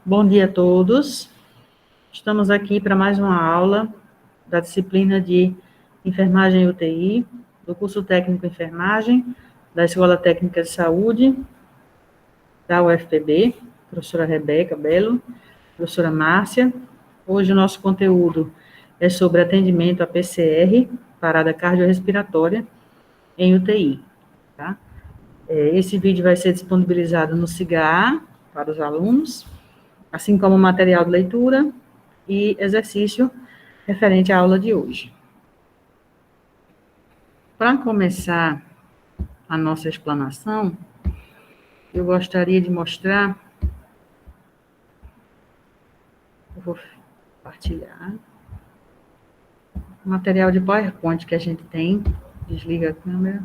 Bom dia a todos. Estamos aqui para mais uma aula da disciplina de Enfermagem e UTI, do curso técnico Enfermagem, da Escola Técnica de Saúde, da UFPB, professora Rebeca Belo, professora Márcia. Hoje o nosso conteúdo é sobre atendimento a PCR, parada cardiorrespiratória, em UTI, tá? Esse vídeo vai ser disponibilizado no SIGA para os alunos, assim como material de leitura e exercício referente à aula de hoje. Para começar a nossa explanação, eu gostaria de mostrar, eu vou compartilhar, o material de PowerPoint que a gente tem. Desliga a câmera.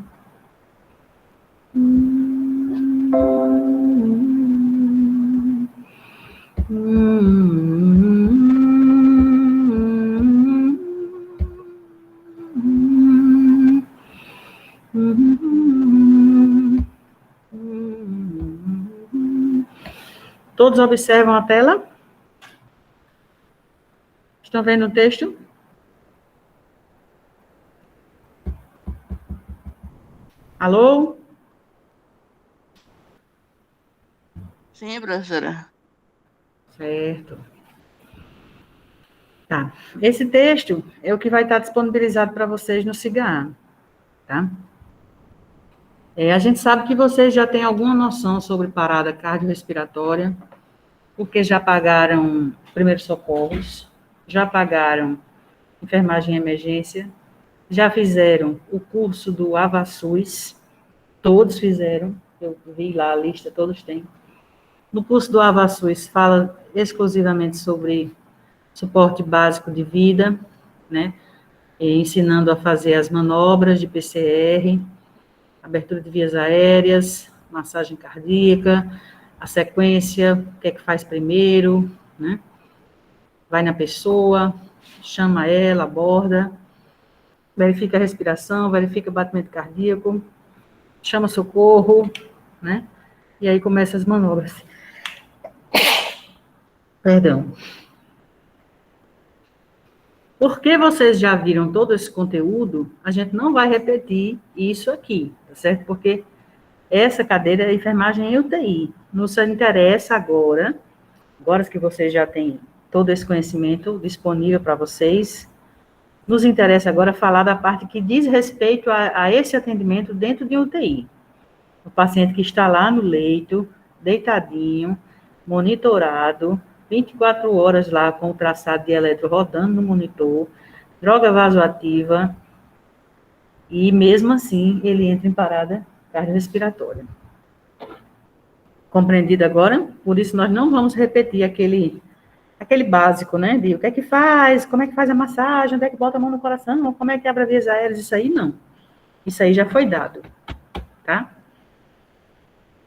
Todos observam a tela? Estão vendo o texto? Alô? Sim, professora. Certo. Tá. Esse texto é o que vai estar disponibilizado para vocês no SIGA, tá? A gente sabe que vocês já têm alguma noção sobre parada cardiorrespiratória, porque já pagaram primeiros socorros, já pagaram enfermagem em emergência, já fizeram o curso do AvaSUS, todos fizeram, eu vi lá a lista, todos têm. No curso do AvaSUS fala exclusivamente sobre suporte básico de vida, né? Ensinando a fazer as manobras de PCR, abertura de vias aéreas, massagem cardíaca, a sequência, o que é que faz primeiro, né? Vai na pessoa, chama ela, aborda, verifica a respiração, verifica o batimento cardíaco, chama socorro, né? E aí começa as manobras. Perdão. Porque vocês já viram todo esse conteúdo, a gente não vai repetir isso aqui, tá certo? Porque essa cadeira é enfermagem em UTI. Nos interessa agora que vocês já têm todo esse conhecimento disponível para vocês, nos interessa agora falar da parte que diz respeito a esse atendimento dentro de UTI. O paciente que está lá no leito, deitadinho, monitorado, 24 horas lá com o traçado de eletro rodando no monitor, droga vasoativa, e mesmo assim ele entra em parada cardiorrespiratória. Compreendido agora? Por isso nós não vamos repetir aquele básico, né, de o que é que faz, como é que faz a massagem, onde é que bota a mão no coração, como é que abre vias aéreas, isso aí não. Isso aí já foi dado, tá?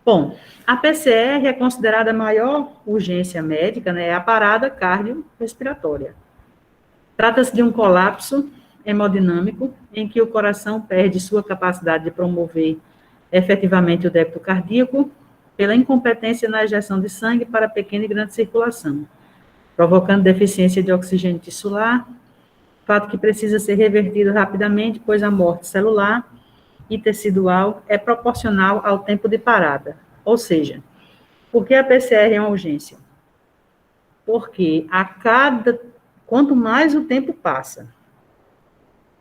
Bom, a PCR é considerada a maior urgência médica, né, é a parada cardiorrespiratória. Trata-se de um colapso hemodinâmico em que o coração perde sua capacidade de promover efetivamente o débito cardíaco pela incompetência na ejeção de sangue para pequena e grande circulação, provocando deficiência de oxigênio tissular, fato que precisa ser revertido rapidamente, pois a morte celular e tecidual é proporcional ao tempo de parada. Ou seja, por que a PCR é uma urgência? Porque quanto mais o tempo passa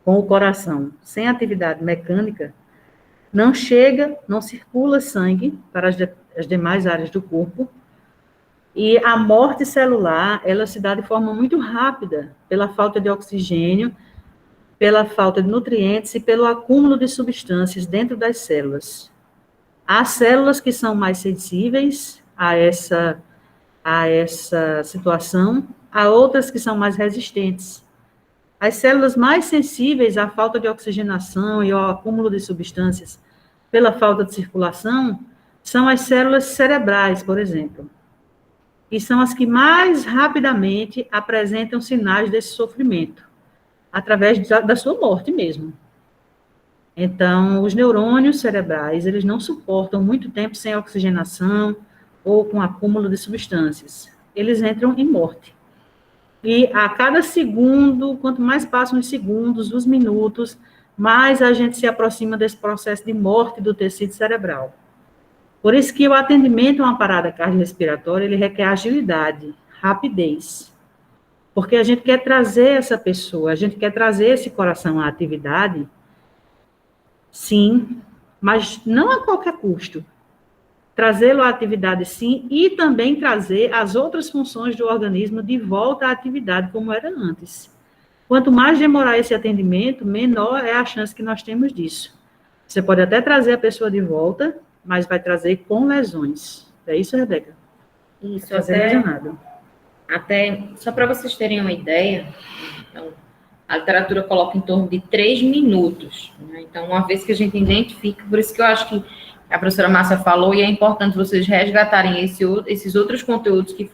com o coração sem atividade mecânica, não circula sangue para as demais áreas do corpo, e a morte celular, ela se dá de forma muito rápida, pela falta de oxigênio, pela falta de nutrientes e pelo acúmulo de substâncias dentro das células. Há células que são mais sensíveis a essa situação, há outras que são mais resistentes. As células mais sensíveis à falta de oxigenação e ao acúmulo de substâncias pela falta de circulação são as células cerebrais, por exemplo, e são as que mais rapidamente apresentam sinais desse sofrimento, através da sua morte mesmo. Então, os neurônios cerebrais, eles não suportam muito tempo sem oxigenação ou com acúmulo de substâncias, eles entram em morte. E a cada segundo, quanto mais passam os segundos, os minutos, mais a gente se aproxima desse processo de morte do tecido cerebral. Por isso que o atendimento a uma parada cardiorrespiratória, ele requer agilidade, rapidez. Porque a gente quer trazer essa pessoa, a gente quer trazer esse coração à atividade, sim, mas não a qualquer custo. Trazê-lo à atividade, sim, e também trazer as outras funções do organismo de volta à atividade como era antes. Quanto mais demorar esse atendimento, menor é a chance que nós temos disso. Você pode até trazer a pessoa de volta, mas vai trazer com lesões. É isso, Rebeca? Isso, Fazer lesionado. Até só para vocês terem uma ideia, então, a literatura coloca em torno de 3 minutos. Né? Então, uma vez que a gente identifica, por isso que eu acho que a professora Márcia falou, e é importante vocês resgatarem esses outros conteúdos que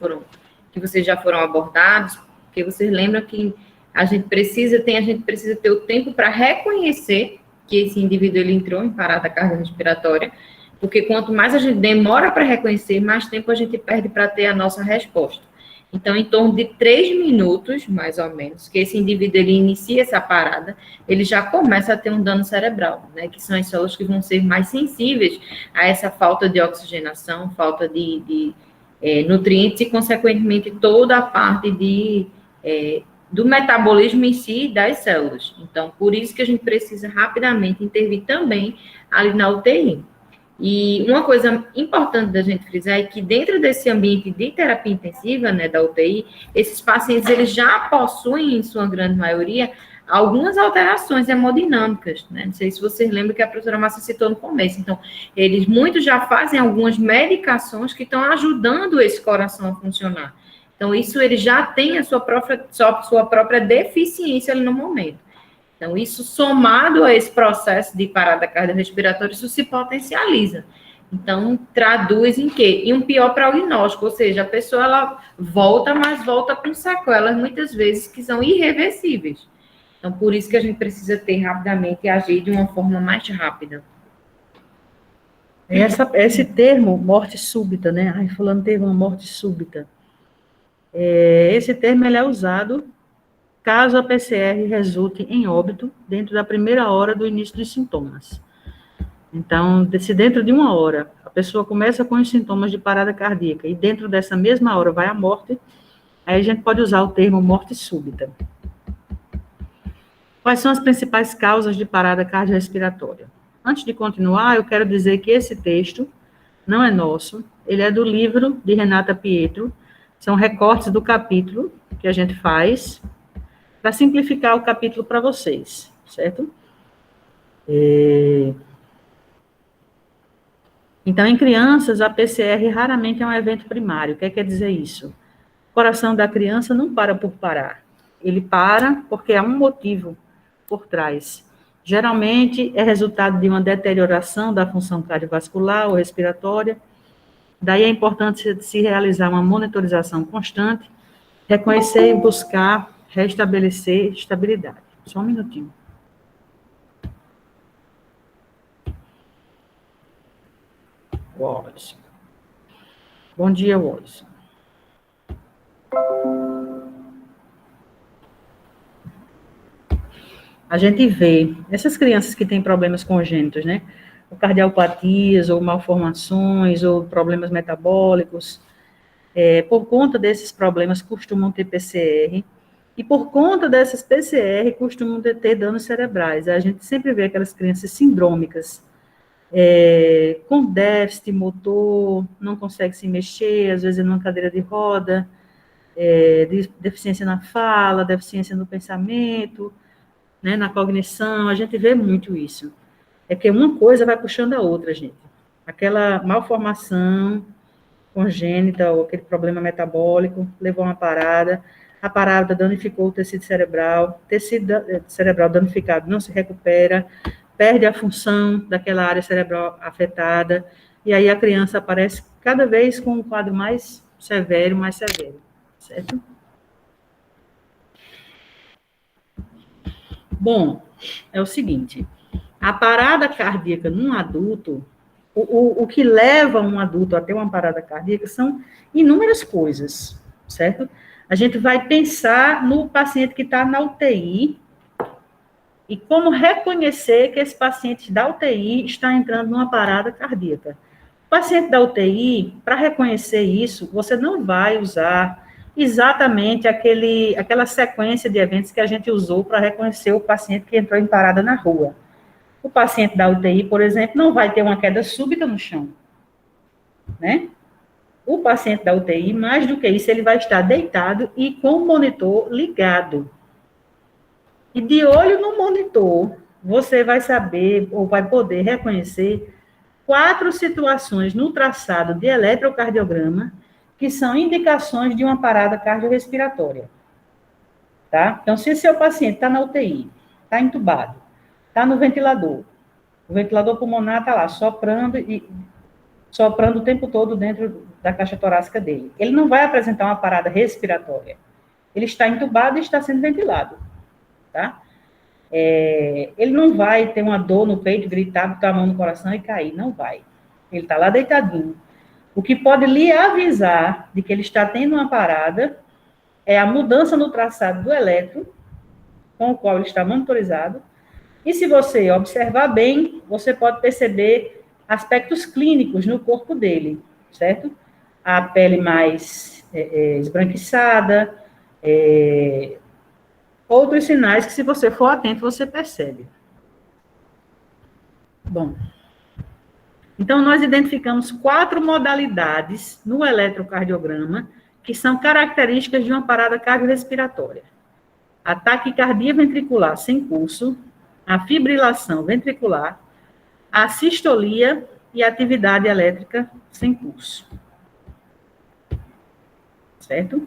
vocês já foram abordados, porque vocês lembram que a gente precisa ter o tempo para reconhecer que esse indivíduo ele entrou em parada cardiorrespiratória, porque quanto mais a gente demora para reconhecer, mais tempo a gente perde para ter a nossa resposta. Então, em torno de 3 minutos, mais ou menos, que esse indivíduo ele inicia essa parada, ele já começa a ter um dano cerebral, né? Que são as células que vão ser mais sensíveis a essa falta de oxigenação, falta de nutrientes e, consequentemente, toda a parte do metabolismo em si das células. Então, por isso que a gente precisa rapidamente intervir também ali na UTI. E uma coisa importante da gente frisar é que dentro desse ambiente de terapia intensiva, né, da UTI, esses pacientes, eles já possuem, em sua grande maioria, algumas alterações hemodinâmicas, né? Não sei se vocês lembram que a professora Márcia citou no começo. Então, muitos já fazem algumas medicações que estão ajudando esse coração a funcionar. Então, isso ele já tem a sua própria deficiência ali no momento. Então, isso somado a esse processo de parada cardiorrespiratória, isso se potencializa. Então, traduz em quê? Em um pior prognóstico, ou seja, a pessoa ela volta, mas volta com sequelas, muitas vezes, que são irreversíveis. Então, por isso que a gente precisa ter rapidamente e agir de uma forma mais rápida. Esse termo, morte súbita, né? Ai, fulano teve uma morte súbita. Esse termo ele é usado caso a PCR resulte em óbito dentro da primeira hora do início dos sintomas. Então, se dentro de uma hora a pessoa começa com os sintomas de parada cardíaca e dentro dessa mesma hora vai a morte, aí a gente pode usar o termo morte súbita. Quais são as principais causas de parada cardiorrespiratória? Antes de continuar, eu quero dizer que esse texto não é nosso, ele é do livro de Renata Pietro, são recortes do capítulo que a gente faz para simplificar o capítulo para vocês, certo? Então, em crianças, a PCR raramente é um evento primário. O que quer dizer isso? O coração da criança não para por parar. Ele para porque há um motivo por trás. Geralmente, é resultado de uma deterioração da função cardiovascular ou respiratória. Daí é importante se realizar uma monitorização constante, reconhecer e buscar restabelecer estabilidade. Só um minutinho. Wallace. Bom dia, Wallace. A gente vê essas crianças que têm problemas congênitos, né? Ou cardiopatias, ou malformações, ou problemas metabólicos. Por conta desses problemas, costumam ter PCR. E por conta dessas PCR, costumam ter danos cerebrais. A gente sempre vê aquelas crianças sindrômicas, com déficit motor, não consegue se mexer, às vezes numa cadeira de roda, deficiência na fala, deficiência no pensamento, né, na cognição, a gente vê muito isso. É que uma coisa vai puxando a outra, gente. Aquela malformação congênita ou aquele problema metabólico levou a uma parada, a parada danificou o tecido cerebral danificado não se recupera, perde a função daquela área cerebral afetada, e aí a criança aparece cada vez com um quadro mais severo, certo? Bom, é o seguinte, a parada cardíaca num adulto, O que leva um adulto a ter uma parada cardíaca são inúmeras coisas, certo? A gente vai pensar no paciente que está na UTI e como reconhecer que esse paciente da UTI está entrando numa parada cardíaca. O paciente da UTI, para reconhecer isso, você não vai usar exatamente aquela sequência de eventos que a gente usou para reconhecer o paciente que entrou em parada na rua. O paciente da UTI, por exemplo, não vai ter uma queda súbita no chão, né? O paciente da UTI, mais do que isso, ele vai estar deitado e com o monitor ligado. E de olho no monitor, você vai saber, ou vai poder reconhecer 4 situações no traçado de eletrocardiograma que são indicações de uma parada cardiorrespiratória. Tá? Então, se seu paciente está na UTI, está entubado, está no ventilador, o ventilador pulmonar está lá soprando o tempo todo dentro da caixa torácica dele. Ele não vai apresentar uma parada respiratória. Ele está entubado e está sendo ventilado. Tá? Ele não vai ter uma dor no peito, gritar, botar a mão no coração e cair. Não vai. Ele está lá deitadinho. O que pode lhe avisar de que ele está tendo uma parada é a mudança no traçado do eletro, com o qual ele está monitorizado. E se você observar bem, você pode perceber aspectos clínicos no corpo dele, certo? A pele mais esbranquiçada, outros sinais que, se você for atento, você percebe. Bom, então nós identificamos 4 modalidades no eletrocardiograma que são características de uma parada cardiorrespiratória. A taquicardia ventricular sem pulso, a fibrilação ventricular, a sistolia e a atividade elétrica sem pulso. Certo?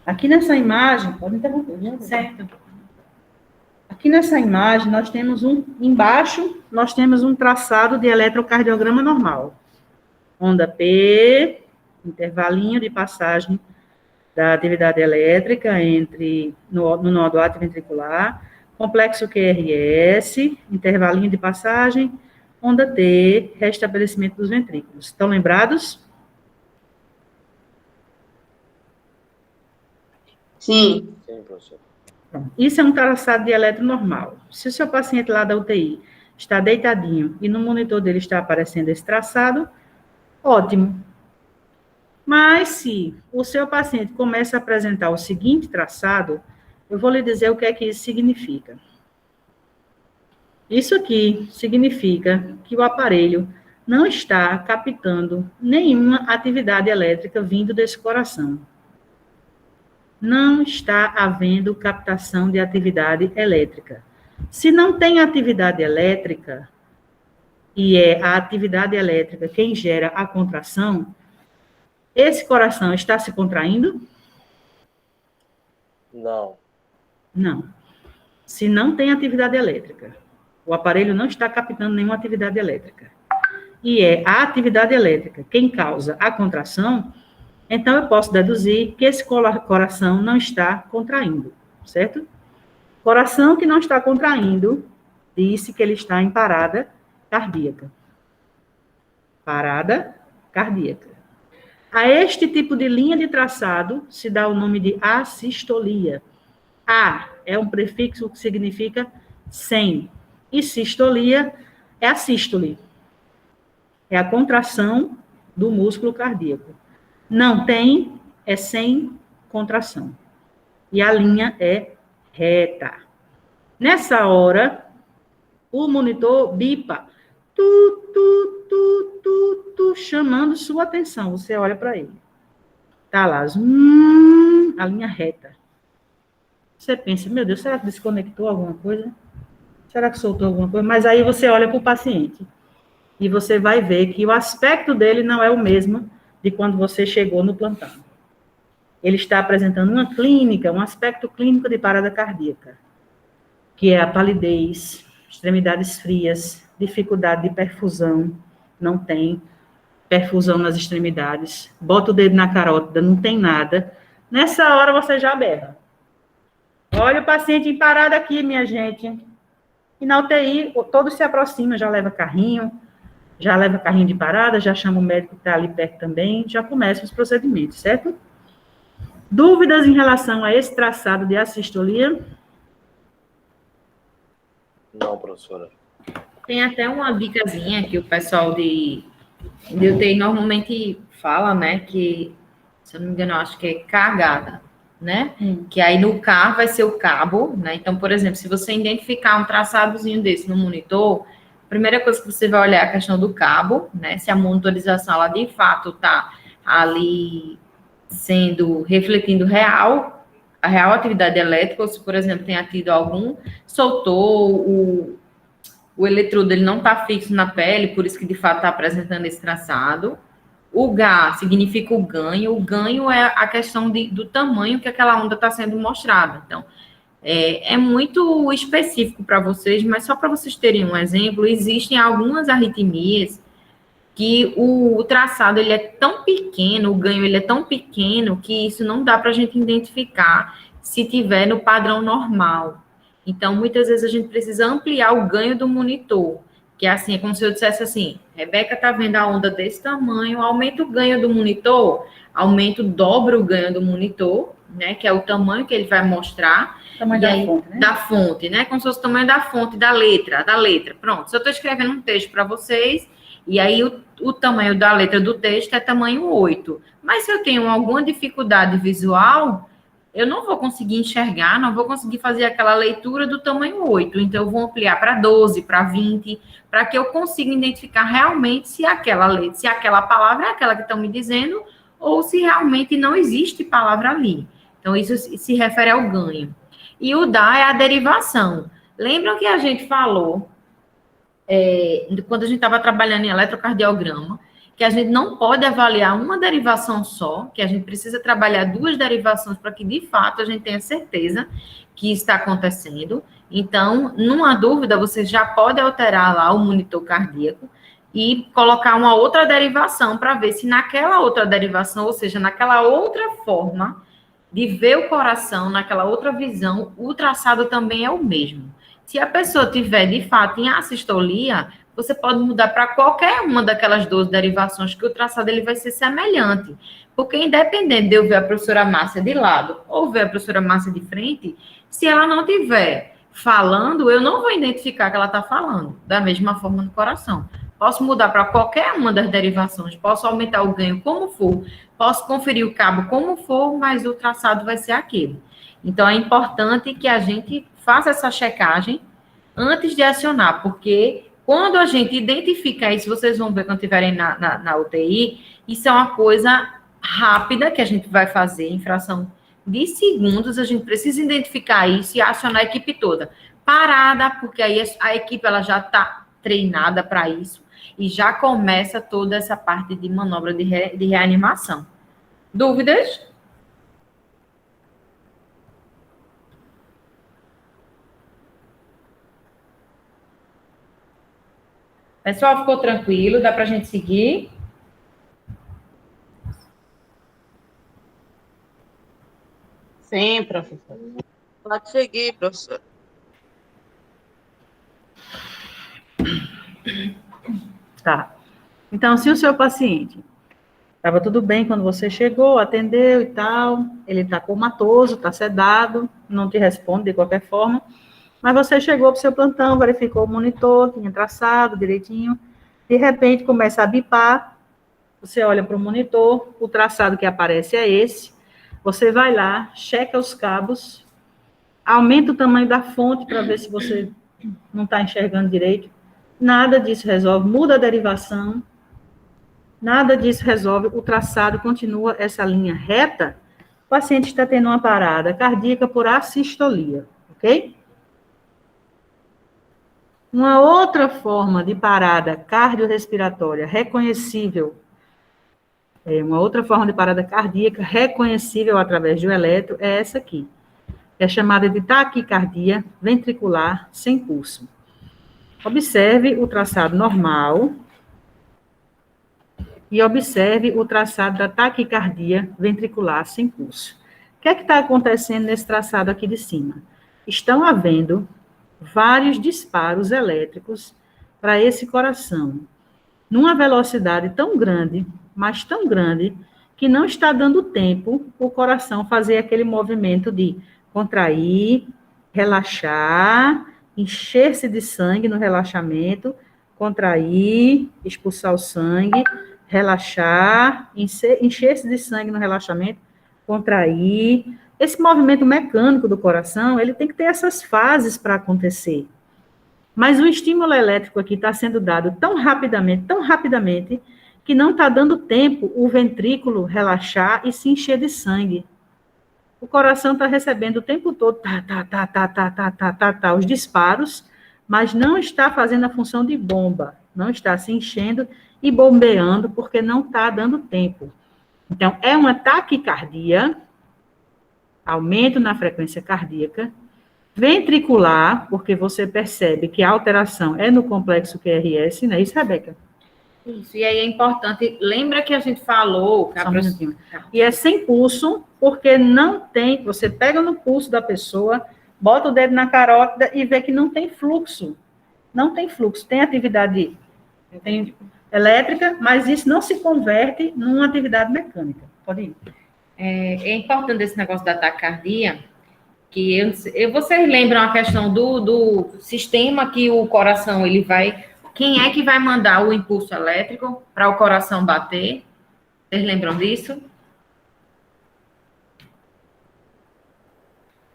Aqui nessa imagem, pode interromper, né? Certo. Aqui nessa imagem, nós temos embaixo, nós temos um traçado de eletrocardiograma normal. Onda P, intervalinho de passagem da atividade elétrica no nódo atrioventricular, complexo QRS, intervalinho de passagem, onda T, restabelecimento dos ventrículos. Estão lembrados? Sim. Sim, professor. Isso é um traçado de eletro normal. Se o seu paciente lá da UTI está deitadinho e no monitor dele está aparecendo esse traçado, ótimo. Mas se o seu paciente começa a apresentar o seguinte traçado, eu vou lhe dizer o que é que isso significa. Isso aqui significa que o aparelho não está captando nenhuma atividade elétrica vindo desse coração. Não está havendo captação de atividade elétrica. Se não tem atividade elétrica, e é a atividade elétrica quem gera a contração, esse coração está se contraindo? Não. Não. Se não tem atividade elétrica, o aparelho não está captando nenhuma atividade elétrica, e é a atividade elétrica quem causa a contração, então eu posso deduzir que esse coração não está contraindo, certo? Coração que não está contraindo, disse que ele está em parada cardíaca. Parada cardíaca. A este tipo de linha de traçado se dá o nome de assistolia. A é um prefixo que significa sem. E sistolia é a sístole. É a contração do músculo cardíaco. Não tem, é sem contração. E a linha é reta. Nessa hora, o monitor bipa. Chamando sua atenção. Você olha para ele. Tá lá, a linha reta. Você pensa, meu Deus, será que desconectou alguma coisa? Será que soltou alguma coisa? Mas aí você olha para o paciente e você vai ver que o aspecto dele não é o mesmo de quando você chegou no plantão. Ele está apresentando uma clínica, um aspecto clínico de parada cardíaca, que é a palidez, extremidades frias, dificuldade de perfusão, não tem perfusão nas extremidades, bota o dedo na carótida, não tem nada. Nessa hora você já berra. Olha o paciente em parada aqui, minha gente. E na UTI, todos se aproximam, já leva carrinho de parada, já chama o médico que está ali perto também, já começam os procedimentos, certo? Dúvidas em relação a esse traçado de assistolia? Não, professora. Tem até uma dicasinha que o pessoal de UTI normalmente fala, né, que, se eu não me engano, eu acho que é cagada, né? Que aí no K vai ser o cabo, né? Então, por exemplo, se você identificar um traçadozinho desse no monitor, a primeira coisa que você vai olhar é a questão do cabo, né? Se a monitorização, ela de fato está ali refletindo a real atividade elétrica, ou se, por exemplo, tenha tido algum, soltou o eletrodo, ele não está fixo na pele, por isso que de fato está apresentando esse traçado. O G significa o ganho é a questão do tamanho que aquela onda está sendo mostrada. Então, é muito específico para vocês, mas só para vocês terem um exemplo, existem algumas arritmias que o traçado ele é tão pequeno, o ganho ele é tão pequeno, que isso não dá para a gente identificar se tiver no padrão normal. Então, muitas vezes a gente precisa ampliar o ganho do monitor, que é assim, é como se eu dissesse assim, Rebeca está vendo a onda desse tamanho, aumenta o ganho do monitor, dobra o ganho do monitor, né, que é o tamanho que ele vai mostrar. Tamanho da fonte, né? Da fonte, né, como se fosse o tamanho da fonte, da letra. Pronto, se eu estou escrevendo um texto para vocês, e aí o tamanho da letra do texto é tamanho 8. Mas se eu tenho alguma dificuldade visual, eu não vou conseguir enxergar, não vou conseguir fazer aquela leitura do tamanho 8. Então, eu vou ampliar para 12, para 20, para que eu consiga identificar realmente se aquela palavra é aquela que estão me dizendo, ou se realmente não existe palavra ali. Então, isso se refere ao ganho. E o DA é a derivação. Lembram que a gente falou, quando a gente estava trabalhando em eletrocardiograma, que a gente não pode avaliar uma derivação só, que a gente precisa trabalhar 2 derivações para que, de fato, a gente tenha certeza que está acontecendo. Então, numa dúvida, você já pode alterar lá o monitor cardíaco e colocar uma outra derivação para ver se naquela outra derivação, ou seja, naquela outra forma de ver o coração, naquela outra visão, o traçado também é o mesmo. Se a pessoa tiver, de fato, em assistolia, você pode mudar para qualquer uma daquelas 12 derivações, que o traçado ele vai ser semelhante. Porque, independente de eu ver a professora Márcia de lado ou ver a professora Márcia de frente, se ela não estiver falando, eu não vou identificar que ela está falando, da mesma forma no coração. Posso mudar para qualquer uma das derivações, posso aumentar o ganho como for, posso conferir o cabo como for, mas o traçado vai ser aquele. Então, é importante que a gente faça essa checagem antes de acionar, porque quando a gente identifica isso, vocês vão ver quando estiverem na UTI, isso é uma coisa rápida que a gente vai fazer, em fração de segundos, a gente precisa identificar isso e acionar a equipe toda. Parada, porque aí a equipe ela já está treinada para isso e já começa toda essa parte de manobra de reanimação. Dúvidas? Pessoal, ficou tranquilo? Dá para a gente seguir? Sim, professor. Pode seguir, professor. Tá. Então, se o seu paciente estava tudo bem quando você chegou, atendeu e tal, ele está comatoso, está sedado, não te responde de qualquer forma, mas você chegou para o seu plantão, verificou o monitor, tinha traçado direitinho, de repente começa a bipar, você olha para o monitor, o traçado que aparece é esse, você vai lá, checa os cabos, aumenta o tamanho da fonte para ver se você não está enxergando direito, nada disso resolve, muda a derivação, nada disso resolve, o traçado continua essa linha reta, o paciente está tendo uma parada cardíaca por assistolia, ok? Uma outra forma de parada cardiorrespiratória reconhecível, uma outra forma de parada cardíaca reconhecível através do eletro é essa aqui, que é chamada de taquicardia ventricular sem pulso. Observe o traçado normal e observe o traçado da taquicardia ventricular sem pulso. O que é que está acontecendo nesse traçado aqui de cima? Estão havendo vários disparos elétricos para esse coração, numa velocidade tão grande, mas tão grande, que não está dando tempo o coração fazer aquele movimento de contrair, relaxar, encher-se de sangue no relaxamento, contrair, expulsar o sangue, relaxar, encher-se de sangue no relaxamento, contrair. Esse movimento mecânico do coração, ele tem que ter essas fases para acontecer. Mas o estímulo elétrico aqui está sendo dado tão rapidamente, que não está dando tempo o ventrículo relaxar e se encher de sangue. O coração está recebendo o tempo todo, os disparos, mas não está fazendo a função de bomba, não está se enchendo e bombeando, porque não está dando tempo. Então, é uma taquicardia, aumento na frequência cardíaca, ventricular, porque você percebe que a alteração é no complexo QRS, não é isso, Rebeca? Isso, e aí é importante, lembra que a gente falou... E é sem pulso, porque não tem, você pega no pulso da pessoa, bota o dedo na carótida e vê que não tem fluxo. Não tem fluxo, tem atividade elétrica, mas isso não se converte numa atividade mecânica. Pode ir. É importante esse negócio da taquicardia, que vocês lembram a questão do sistema que o coração, ele vai... Quem é que vai mandar o impulso elétrico para o coração bater? Vocês lembram disso?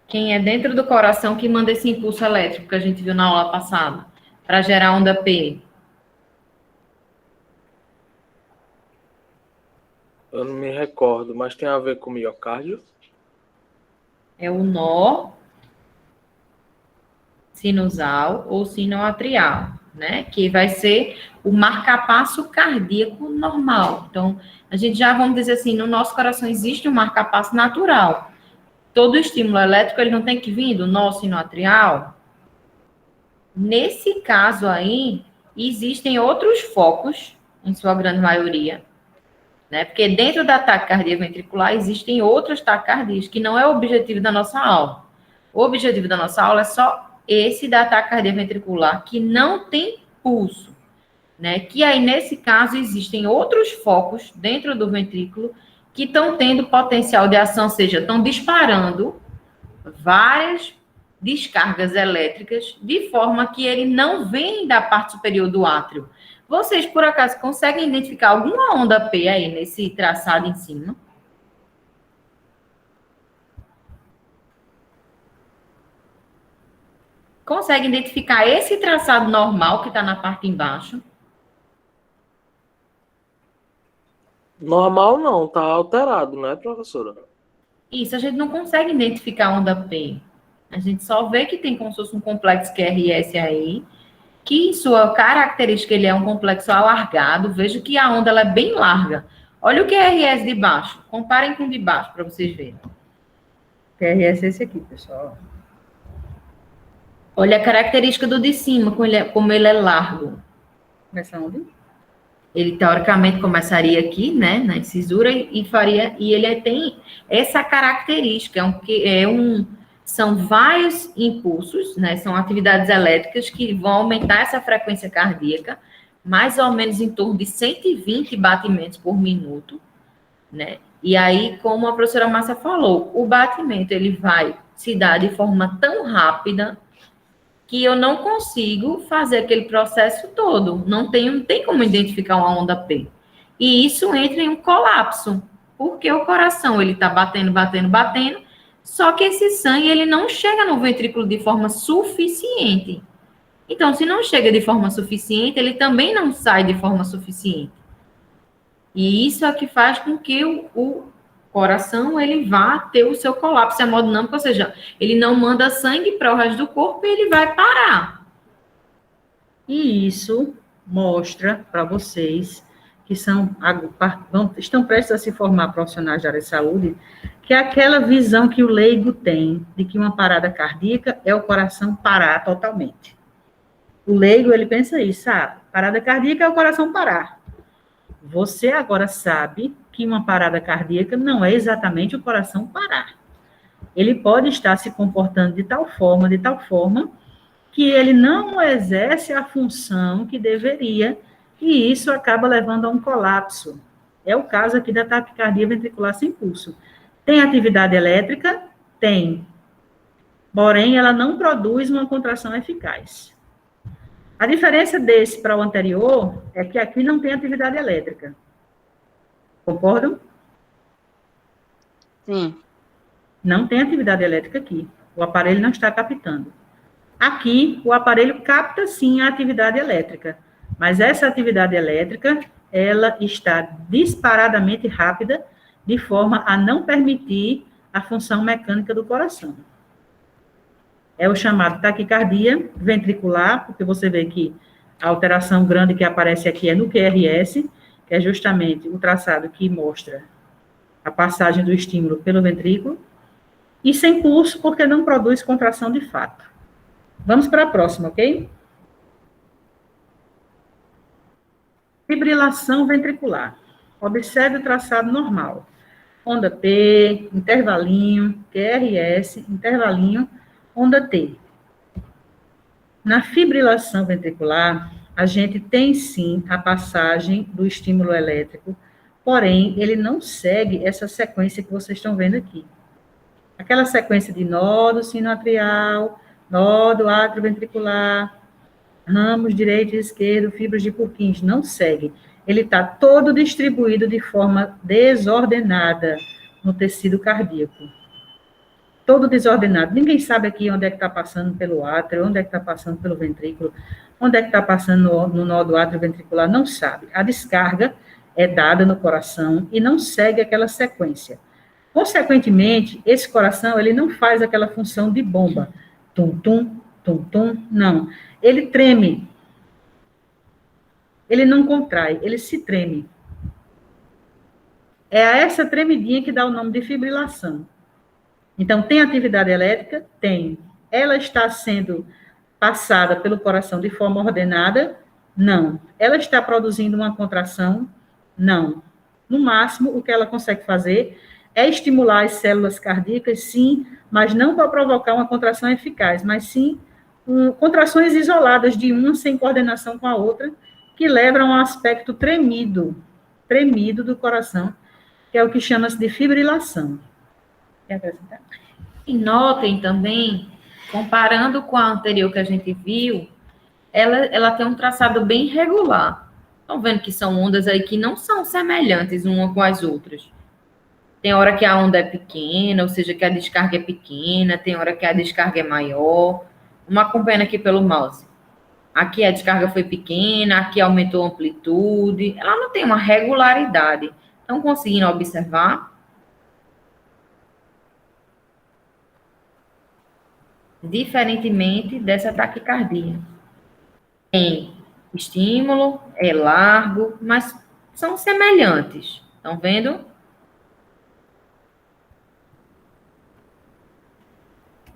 Quem é dentro do coração que manda esse impulso elétrico que a gente viu na aula passada, para gerar onda P? Eu não me recordo, mas tem a ver com miocárdio? É o nó sinusal ou sinoatrial, né? Que vai ser o marcapasso cardíaco normal. Então, a gente já vamos dizer assim, no nosso coração existe um marcapasso natural. Todo estímulo elétrico, ele não tem que vir do nó sinoatrial. Nesse caso aí, existem outros focos, em sua grande maioria, né? Porque dentro da taquicardia ventricular existem outras taquicardias, que não é o objetivo da nossa aula. O objetivo da nossa aula é só esse da taquicardia ventricular, que não tem pulso, né? Que aí, nesse caso, existem outros focos dentro do ventrículo que estão tendo potencial de ação, ou seja, estão disparando várias descargas elétricas de forma que ele não vem da parte superior do átrio. Vocês, por acaso, conseguem identificar alguma onda P aí nesse traçado em cima? Consegue identificar esse traçado normal que está na parte embaixo? Normal não, tá alterado, né, professora? Isso, a gente não consegue identificar a onda P. A gente só vê que tem como se fosse um complexo QRS aí, que em sua característica ele é um complexo alargado. Veja que a onda ela é bem larga. Olha o QRS de baixo. Comparem com o de baixo para vocês verem. QRS é esse aqui, pessoal. Olha a característica do de cima, como ele é largo. Começa onde? Ele, teoricamente, começaria aqui, né, na incisura, e ele tem essa característica, são vários impulsos, né, são atividades elétricas que vão aumentar essa frequência cardíaca, mais ou menos em torno de 120 batimentos por minuto, né, e aí, como a professora Márcia falou, o batimento, ele vai se dar de forma tão rápida que eu não consigo fazer aquele processo todo. Não tem como identificar uma onda P. E isso entra em um colapso, porque o coração, ele está batendo, só que esse sangue, ele não chega no ventrículo de forma suficiente. Então, se não chega de forma suficiente, ele também não sai de forma suficiente. E isso é o que faz com que o coração, ele vá ter o seu colapso hemodinâmico, ou seja, ele não manda sangue para o resto do corpo e ele vai parar. E isso mostra para vocês que estão prestes a se formar profissionais da área de saúde, que é aquela visão que o leigo tem de que uma parada cardíaca é o coração parar totalmente. O leigo, ele pensa isso, parada cardíaca é o coração parar. Você agora sabe que uma parada cardíaca não é exatamente o coração parar. Ele pode estar se comportando de tal forma, que ele não exerce a função que deveria, e isso acaba levando a um colapso. É o caso aqui da taquicardia ventricular sem pulso. Tem atividade elétrica? Tem. Porém, ela não produz uma contração eficaz. A diferença desse para o anterior é que aqui não tem atividade elétrica. Concordam? Sim. Não tem atividade elétrica aqui. O aparelho não está captando. Aqui, o aparelho capta sim a atividade elétrica, mas essa atividade elétrica, ela está disparadamente rápida, de forma a não permitir a função mecânica do coração. É o chamado taquicardia ventricular, porque você vê que a alteração grande que aparece aqui é no QRS, que é justamente o traçado que mostra a passagem do estímulo pelo ventrículo, e sem pulso, porque não produz contração de fato. Vamos para a próxima, ok? Fibrilação ventricular. Observe o traçado normal. Onda P, intervalinho, QRS, intervalinho, onda T. Na fibrilação ventricular, a gente tem sim a passagem do estímulo elétrico, porém, ele não segue essa sequência que vocês estão vendo aqui. Aquela sequência de nó do sino atrial, nó do átrio ventricular, ramos direito e esquerdo, fibras de Purkinje, não segue. Ele está todo distribuído de forma desordenada no tecido cardíaco. Todo desordenado. Ninguém sabe aqui onde é que está passando pelo átrio, onde é que está passando pelo ventrículo, onde é que está passando no nó do átrio ventricular, não sabe. A descarga é dada no coração e não segue aquela sequência. Consequentemente, esse coração, ele não faz aquela função de bomba. Tum-tum, tum-tum, não. Ele treme. Ele não contrai, ele se treme. É a essa tremidinha que dá o nome de fibrilação. Então, tem atividade elétrica? Tem. Ela está sendo passada pelo coração de forma ordenada? Não. Ela está produzindo uma contração? Não. No máximo, o que ela consegue fazer é estimular as células cardíacas, sim, mas não para provocar uma contração eficaz, mas sim contrações isoladas de uma sem coordenação com a outra, que levam a um aspecto tremido do coração, que é o que chama-se de fibrilação. Quer acrescentar? E notem também, comparando com a anterior que a gente viu, ela tem um traçado bem regular. Estão vendo que são ondas aí que não são semelhantes uma com as outras. Tem hora que a onda é pequena, ou seja, que a descarga é pequena, tem hora que a descarga é maior. Vamos acompanhando aqui pelo mouse. Aqui a descarga foi pequena, aqui aumentou a amplitude. Ela não tem uma regularidade. Estão conseguindo observar? Diferentemente dessa taquicardia. Tem estímulo, é largo, mas são semelhantes. Estão vendo?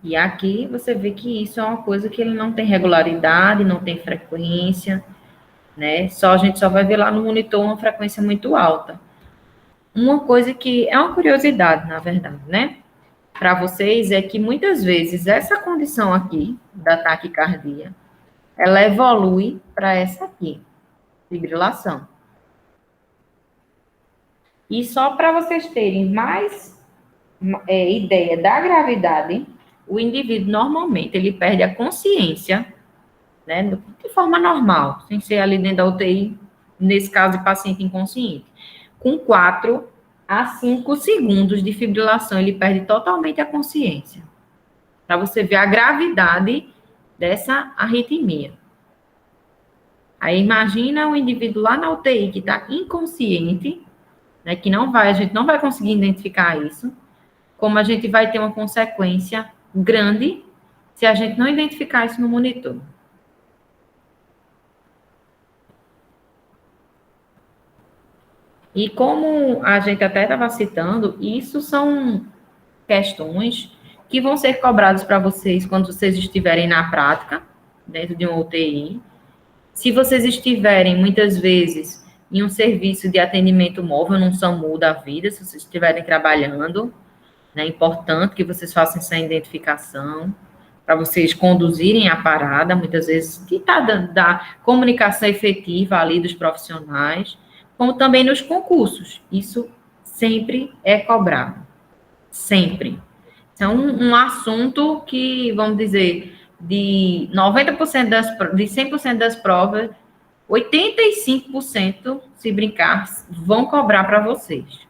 E aqui você vê que isso é uma coisa que ele não tem regularidade, não tem frequência, né? A gente só vai ver lá no monitor uma frequência muito alta. Uma coisa que é uma curiosidade, na verdade, né? Para vocês é que muitas vezes essa condição aqui da taquicardia, ela evolui para essa aqui, fibrilação. E só para vocês terem mais ideia da gravidade, o indivíduo normalmente ele perde a consciência, né, de forma normal, sem ser ali dentro da UTI, nesse caso de paciente inconsciente. Com 4 a 5 segundos de fibrilação, ele perde totalmente a consciência. Para você ver a gravidade dessa arritmia. Aí imagina o indivíduo lá na UTI que está inconsciente, né, que a gente não vai conseguir identificar isso, como a gente vai ter uma consequência grande se a gente não identificar isso no monitor. E como a gente até estava citando, isso são questões que vão ser cobradas para vocês quando vocês estiverem na prática, dentro de um UTI. Se vocês estiverem, muitas vezes, em um serviço de atendimento móvel, num SAMU da vida, se vocês estiverem trabalhando, é importante que vocês façam essa identificação, para vocês conduzirem a parada, muitas vezes, que está da comunicação efetiva ali dos profissionais, como também nos concursos. Isso sempre é cobrado. Sempre. Então, um assunto que, vamos dizer, de 90% de 100% das provas, 85%, se brincar, vão cobrar para vocês.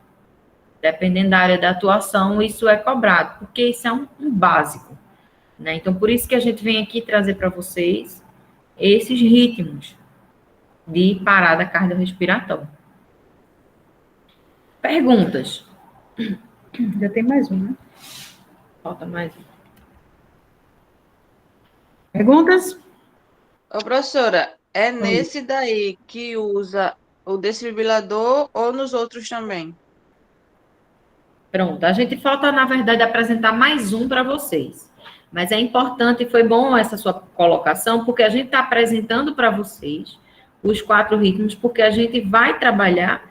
Dependendo da área da atuação, isso é cobrado, porque isso é um básico, né? Então, por isso que a gente vem aqui trazer para vocês esses ritmos de parada cardiorrespiratória. Perguntas? Já tem mais um, né? Falta mais um. Perguntas? Ô, professora, é nesse daí que usa o desfibrilador ou nos outros também? Pronto, a gente falta, na verdade, apresentar mais um para vocês. Mas é importante, e foi bom essa sua colocação, porque a gente está apresentando para vocês os 4 ritmos, porque a gente vai trabalhar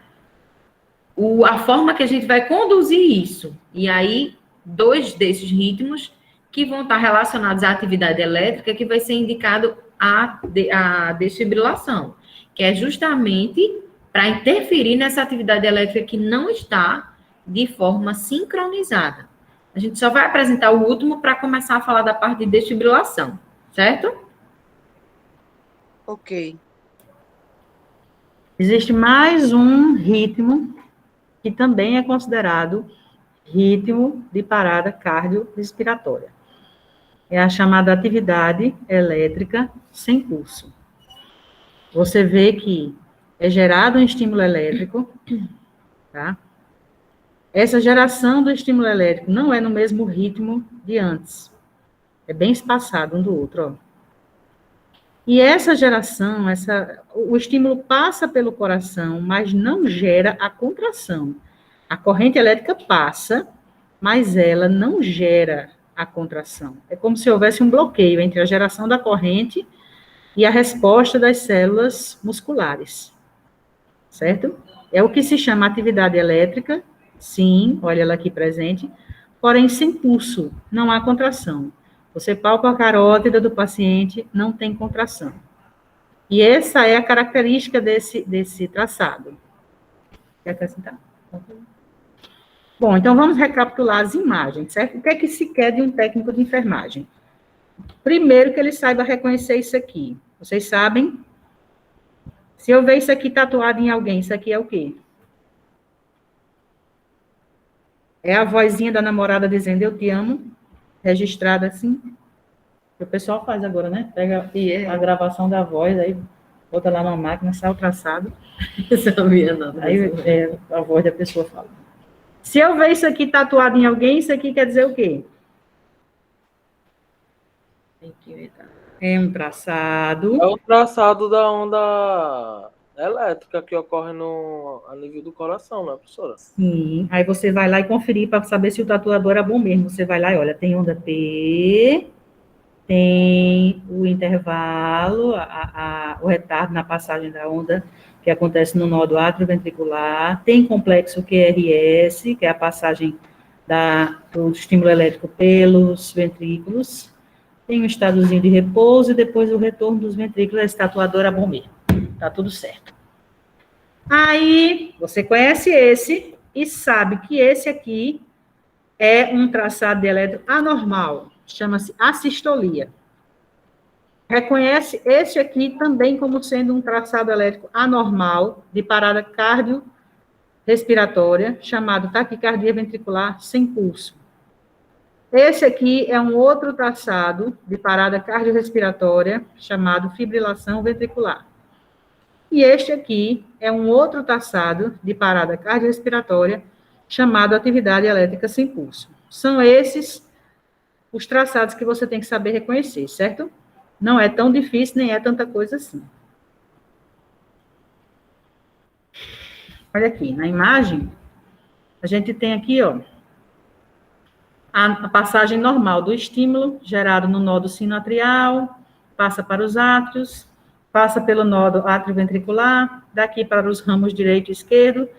a forma que a gente vai conduzir isso. E aí, 2 desses ritmos que vão estar relacionados à atividade elétrica, que vai ser indicado a desfibrilação, que é justamente para interferir nessa atividade elétrica que não está de forma sincronizada. A gente só vai apresentar o último para começar a falar da parte de desfibrilação, certo? Ok. Existe mais um ritmo que também é considerado ritmo de parada cardiorrespiratória. É a chamada atividade elétrica sem pulso. Você vê que é gerado um estímulo elétrico, tá? Essa geração do estímulo elétrico não é no mesmo ritmo de antes. É bem espaçado um do outro, ó. E essa geração, o estímulo passa pelo coração, mas não gera a contração. A corrente elétrica passa, mas ela não gera a contração. É como se houvesse um bloqueio entre a geração da corrente e a resposta das células musculares. Certo? É o que se chama atividade elétrica, sim, olha ela aqui presente, porém sem pulso, não há contração. Você palpa a carótida do paciente, não tem contração. E essa é a característica desse traçado. Quer acrescentar? Bom, então vamos recapitular as imagens, certo? O que é que se quer de um técnico de enfermagem? Primeiro, que ele saiba reconhecer isso aqui. Vocês sabem? Se eu ver isso aqui tatuado em alguém, isso aqui é o quê? É a vozinha da namorada dizendo, eu te amo, registrada assim. O pessoal faz agora, né? Pega a gravação da voz, aí bota lá na máquina, sai o traçado. Sabia, não. Aí a voz da pessoa fala. Se eu ver isso aqui tatuado em alguém, isso aqui quer dizer o quê? É um traçado. É o traçado da onda elétrica que ocorre a nível do coração, né, professora? Sim. Aí você vai lá e conferir para saber se o tatuador é bom mesmo. Você vai lá e olha, tem onda P, tem o intervalo, o retardo na passagem da onda que acontece no nó do átrio ventricular, tem complexo QRS, que é a passagem do estímulo elétrico pelos ventrículos, tem um estadozinho de repouso e depois o retorno dos ventrículos, esse tatuador é bom mesmo, tá tudo certo. Aí, você conhece esse e sabe que esse aqui é um traçado de eletro anormal, chama-se assistolia. Reconhece esse aqui também como sendo um traçado elétrico anormal de parada cardiorrespiratória, chamado taquicardia ventricular sem pulso. Esse aqui é um outro traçado de parada cardiorrespiratória, chamado fibrilação ventricular. E este aqui é um outro traçado de parada cardiorrespiratória, chamado atividade elétrica sem pulso. São esses os traçados que você tem que saber reconhecer, certo? Não é tão difícil, nem é tanta coisa assim. Olha aqui, na imagem, a gente tem aqui, ó, a passagem normal do estímulo, gerado no nó do sino atrial, passa para os átrios, passa pelo nó do átrio ventricular, daqui para os ramos direito e esquerdo,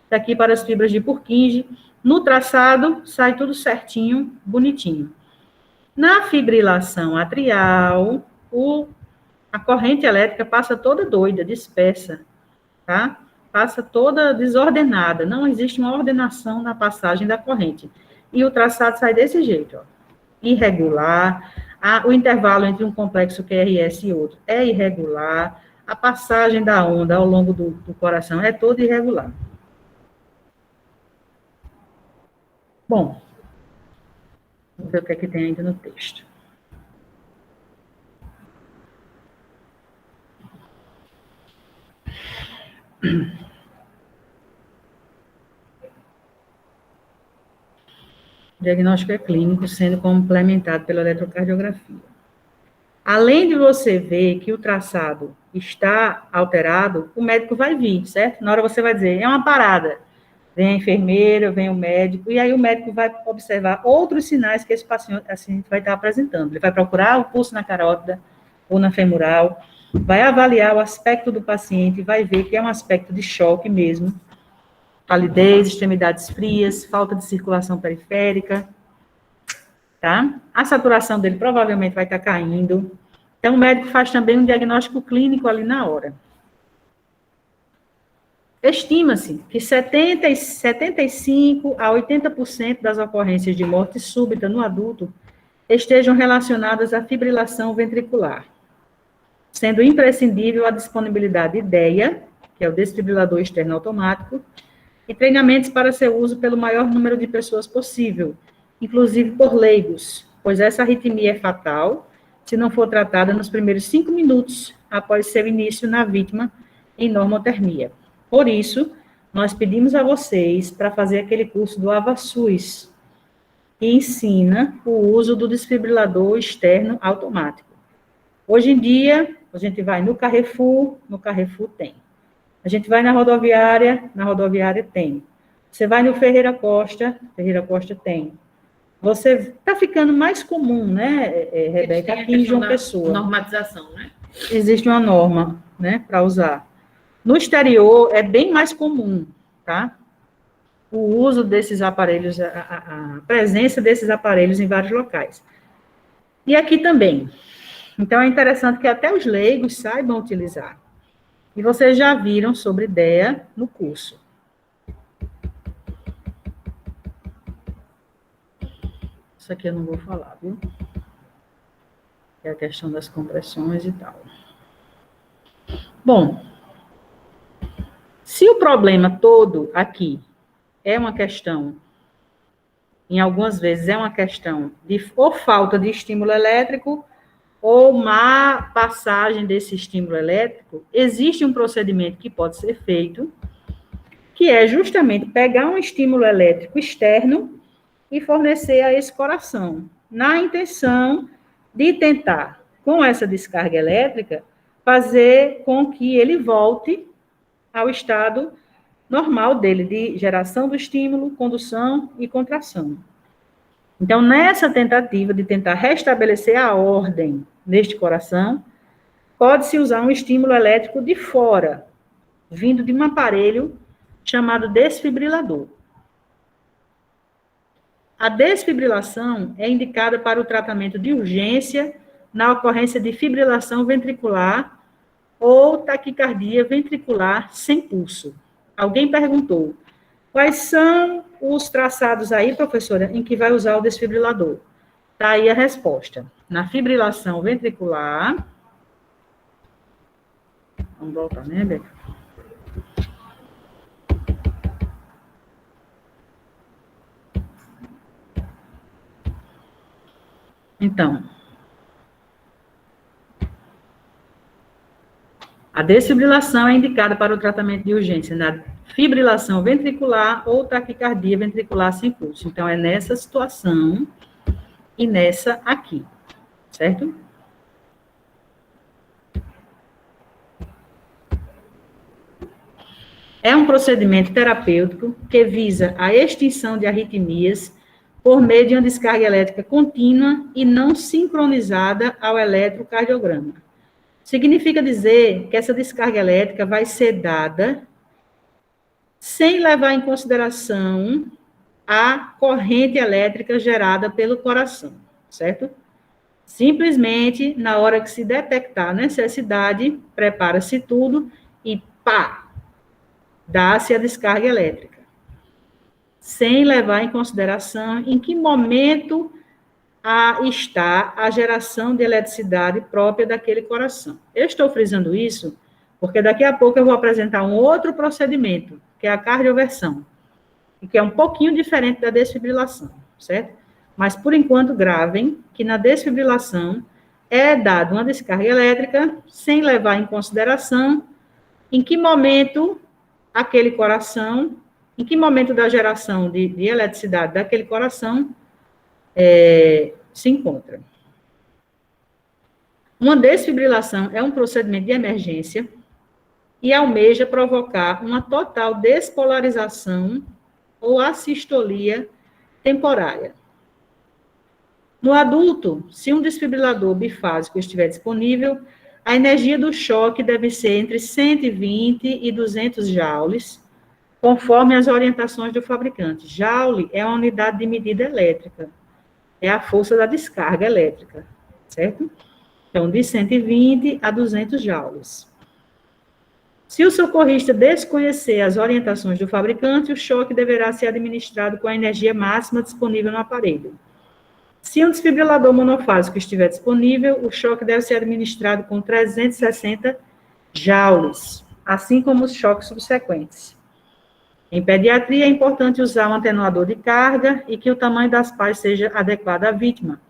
daqui para as fibras de Purkinje. No traçado, sai tudo certinho, bonitinho. Na fibrilação atrial, a corrente elétrica passa toda doida, dispersa, tá? Passa toda desordenada, não existe uma ordenação na passagem da corrente. E o traçado sai desse jeito, ó, irregular, o intervalo entre um complexo QRS e outro é irregular, a passagem da onda ao longo do coração é toda irregular. Bom, vamos ver o que é que tem ainda no texto. O diagnóstico é clínico, sendo complementado pela eletrocardiografia. Além de você ver que o traçado está alterado, o médico vai vir, certo? Na hora você vai dizer, é uma parada. Vem a enfermeira, vem o médico, e aí o médico vai observar outros sinais que esse paciente vai estar apresentando. Ele vai procurar o pulso na carótida ou na femoral, vai avaliar o aspecto do paciente, vai ver que é um aspecto de choque mesmo, palidez, extremidades frias, falta de circulação periférica, tá? A saturação dele provavelmente vai estar caindo. Então, o médico faz também um diagnóstico clínico ali na hora. Estima-se que 75% a 80% das ocorrências de morte súbita no adulto estejam relacionadas à fibrilação ventricular, sendo imprescindível a disponibilidade de DEA, que é o desfibrilador externo automático, e treinamentos para seu uso pelo maior número de pessoas possível, inclusive por leigos, pois essa arritmia é fatal se não for tratada nos primeiros 5 minutos após seu início na vítima em normotermia. Por isso, nós pedimos a vocês para fazer aquele curso do AvaSUS, que ensina o uso do desfibrilador externo automático. Hoje em dia, a gente vai no Carrefour tem. A gente vai na rodoviária tem. Você vai no Ferreira Costa tem. Você está ficando mais comum, né, Rebeca, aqui em João Pessoa. Normatização, né? Existe uma norma, né, para usar. No exterior, é bem mais comum, tá? O uso desses aparelhos, a presença desses aparelhos em vários locais. E aqui também. Então, é interessante que até os leigos saibam utilizar. E vocês já viram sobre DEA no curso. Isso aqui eu não vou falar, viu? É a questão das compressões e tal. Bom, se o problema todo aqui é uma questão, em algumas vezes é uma questão de ou falta de estímulo elétrico ou má passagem desse estímulo elétrico, existe um procedimento que pode ser feito, que é justamente pegar um estímulo elétrico externo e fornecer a esse coração, na intenção de tentar, com essa descarga elétrica, fazer com que ele volte ao estado normal dele, de geração do estímulo, condução e contração. Então, nessa tentativa de tentar restabelecer a ordem neste coração, pode-se usar um estímulo elétrico de fora, vindo de um aparelho chamado desfibrilador. A desfibrilação é indicada para o tratamento de urgência na ocorrência de fibrilação ventricular ou taquicardia ventricular sem pulso. Alguém perguntou, quais são os traçados aí, professora, em que vai usar o desfibrilador? Está aí a resposta. Na fibrilação ventricular... Vamos voltar, né, Beca? Então, a desfibrilação é indicada para o tratamento de urgência na fibrilação ventricular ou taquicardia ventricular sem pulso. Então, é nessa situação e nessa aqui, certo? É um procedimento terapêutico que visa a extinção de arritmias por meio de uma descarga elétrica contínua e não sincronizada ao eletrocardiograma. Significa dizer que essa descarga elétrica vai ser dada sem levar em consideração a corrente elétrica gerada pelo coração, certo? Simplesmente, na hora que se detectar a necessidade, prepara-se tudo e pá, dá-se a descarga elétrica, sem levar em consideração em que momento está a geração de eletricidade própria daquele coração. Eu estou frisando isso porque daqui a pouco eu vou apresentar um outro procedimento, que é a cardioversão, que é um pouquinho diferente da desfibrilação, certo? Mas, por enquanto, gravem que na desfibrilação é dada uma descarga elétrica sem levar em consideração em que momento aquele coração, em que momento da geração de eletricidade daquele coração se encontra. Uma desfibrilação é um procedimento de emergência e almeja provocar uma total despolarização ou assistolia temporária. No adulto, se um desfibrilador bifásico estiver disponível, a energia do choque deve ser entre 120 e 200 joules, conforme as orientações do fabricante. Joule é a unidade de medida elétrica, é a força da descarga elétrica, certo? Então, de 120 a 200 joules. Se o socorrista desconhecer as orientações do fabricante, o choque deverá ser administrado com a energia máxima disponível no aparelho. Se um desfibrilador monofásico estiver disponível, o choque deve ser administrado com 360 joules, assim como os choques subsequentes. Em pediatria, é importante usar um atenuador de carga e que o tamanho das pás seja adequado à vítima,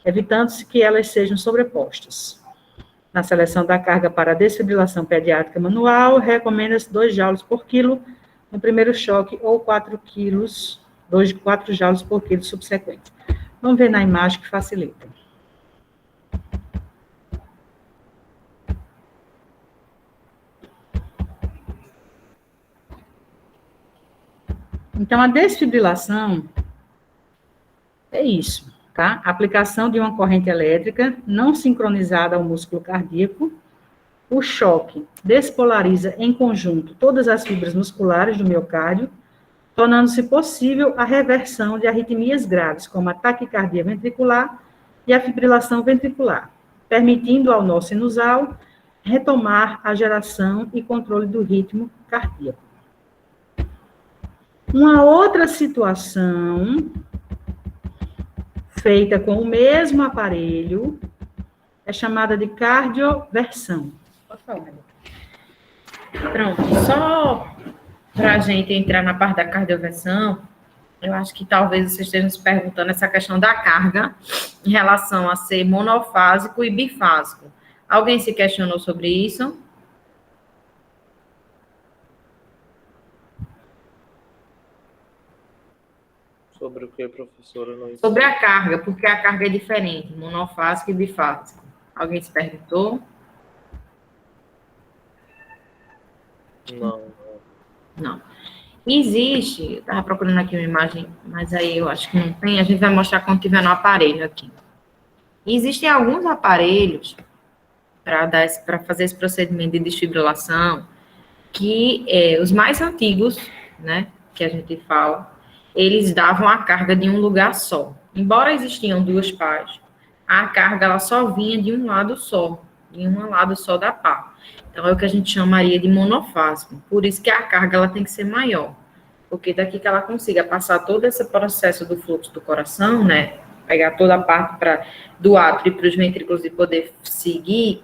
evitando-se que elas sejam sobrepostas. Na seleção da carga para a desfibrilação pediátrica manual, recomenda-se 2 joules por quilo no primeiro choque ou 4 joules por quilo subsequente. Vamos ver na imagem que facilita. Então, a desfibrilação é isso, tá? Aplicação de uma corrente elétrica não sincronizada ao músculo cardíaco. O choque despolariza em conjunto todas as fibras musculares do miocárdio, tornando-se possível a reversão de arritmias graves, como a taquicardia ventricular e a fibrilação ventricular, permitindo ao nó sinusal retomar a geração e controle do ritmo cardíaco. Uma outra situação feita com o mesmo aparelho é chamada de cardioversão. Pode falar. Pronto, só para a gente entrar na parte da cardioversão, eu acho que talvez vocês estejam se perguntando essa questão da carga em relação a ser monofásico e bifásico. Alguém se questionou sobre isso? Sobre o que, professora? Não Sobre a carga, porque a carga é diferente, monofásico e bifásico. Alguém se perguntou? Não. Não. Existe, eu estava procurando aqui uma imagem, mas aí eu acho que não tem, a gente vai mostrar quando tiver no aparelho aqui. Existem alguns aparelhos para fazer esse procedimento de desfibrilação, que os mais antigos, né, que a gente fala, eles davam a carga de um lugar só. Embora existiam 2 pás, a carga ela só vinha de um lado só, de um lado só da pá. Então, é o que a gente chamaria de monofásico. Por isso que a carga ela tem que ser maior. Porque daqui que ela consiga passar todo esse processo do fluxo do coração, né? Pegar toda a parte do átrio para os ventrículos e poder seguir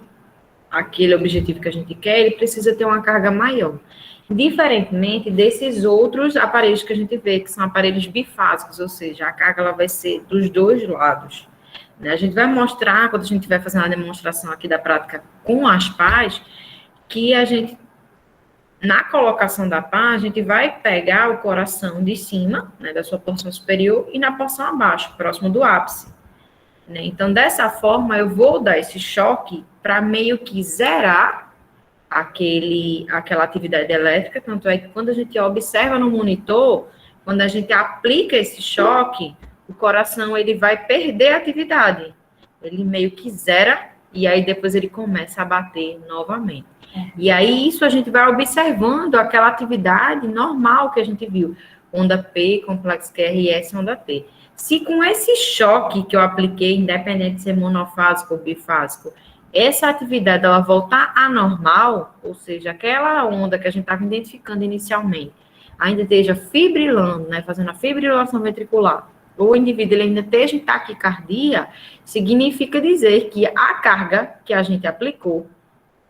aquele objetivo que a gente quer, ele precisa ter uma carga maior. Diferentemente desses outros aparelhos que a gente vê, que são aparelhos bifásicos, ou seja, a carga ela vai ser dos 2 lados. A gente vai mostrar, quando a gente vai fazer uma demonstração aqui da prática com as pás, que a gente, na colocação da pá, a gente vai pegar o coração de cima, né, da sua porção superior, e na porção abaixo, próximo do ápice. Né? Então, dessa forma, eu vou dar esse choque para meio que zerar aquela atividade elétrica, tanto é que quando a gente observa no monitor, quando a gente aplica esse choque, o coração ele vai perder a atividade. Ele meio que zera e aí depois ele começa a bater novamente. E aí isso a gente vai observando aquela atividade normal que a gente viu. Onda P, complexo QRS, onda T. Se com esse choque que eu apliquei, independente de ser monofásico ou bifásico, essa atividade ela voltar anormal, ou seja, aquela onda que a gente estava identificando inicialmente, ainda esteja fibrilando, né, fazendo a fibrilação ventricular, ou o indivíduo ele ainda esteja em taquicardia, significa dizer que a carga que a gente aplicou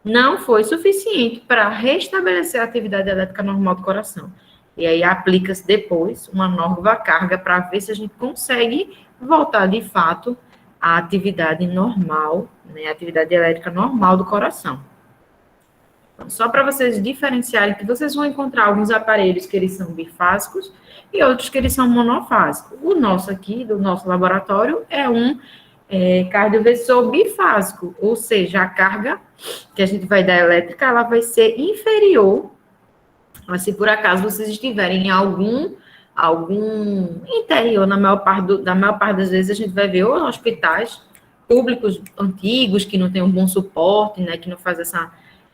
não foi suficiente para restabelecer a atividade elétrica normal do coração. E aí aplica-se depois uma nova carga para ver se a gente consegue voltar de fato à atividade normal, né, a atividade elétrica normal do coração. Então, só para vocês diferenciarem que vocês vão encontrar alguns aparelhos que eles são bifásicos e outros que eles são monofásicos. O nosso aqui, do nosso laboratório, é um cardioversor bifásico, ou seja, a carga que a gente vai dar elétrica, ela vai ser inferior, mas se por acaso vocês estiverem em algum interior, da maior parte das vezes a gente vai ver ou hospitais públicos antigos, que não tem um bom suporte, né, que não faz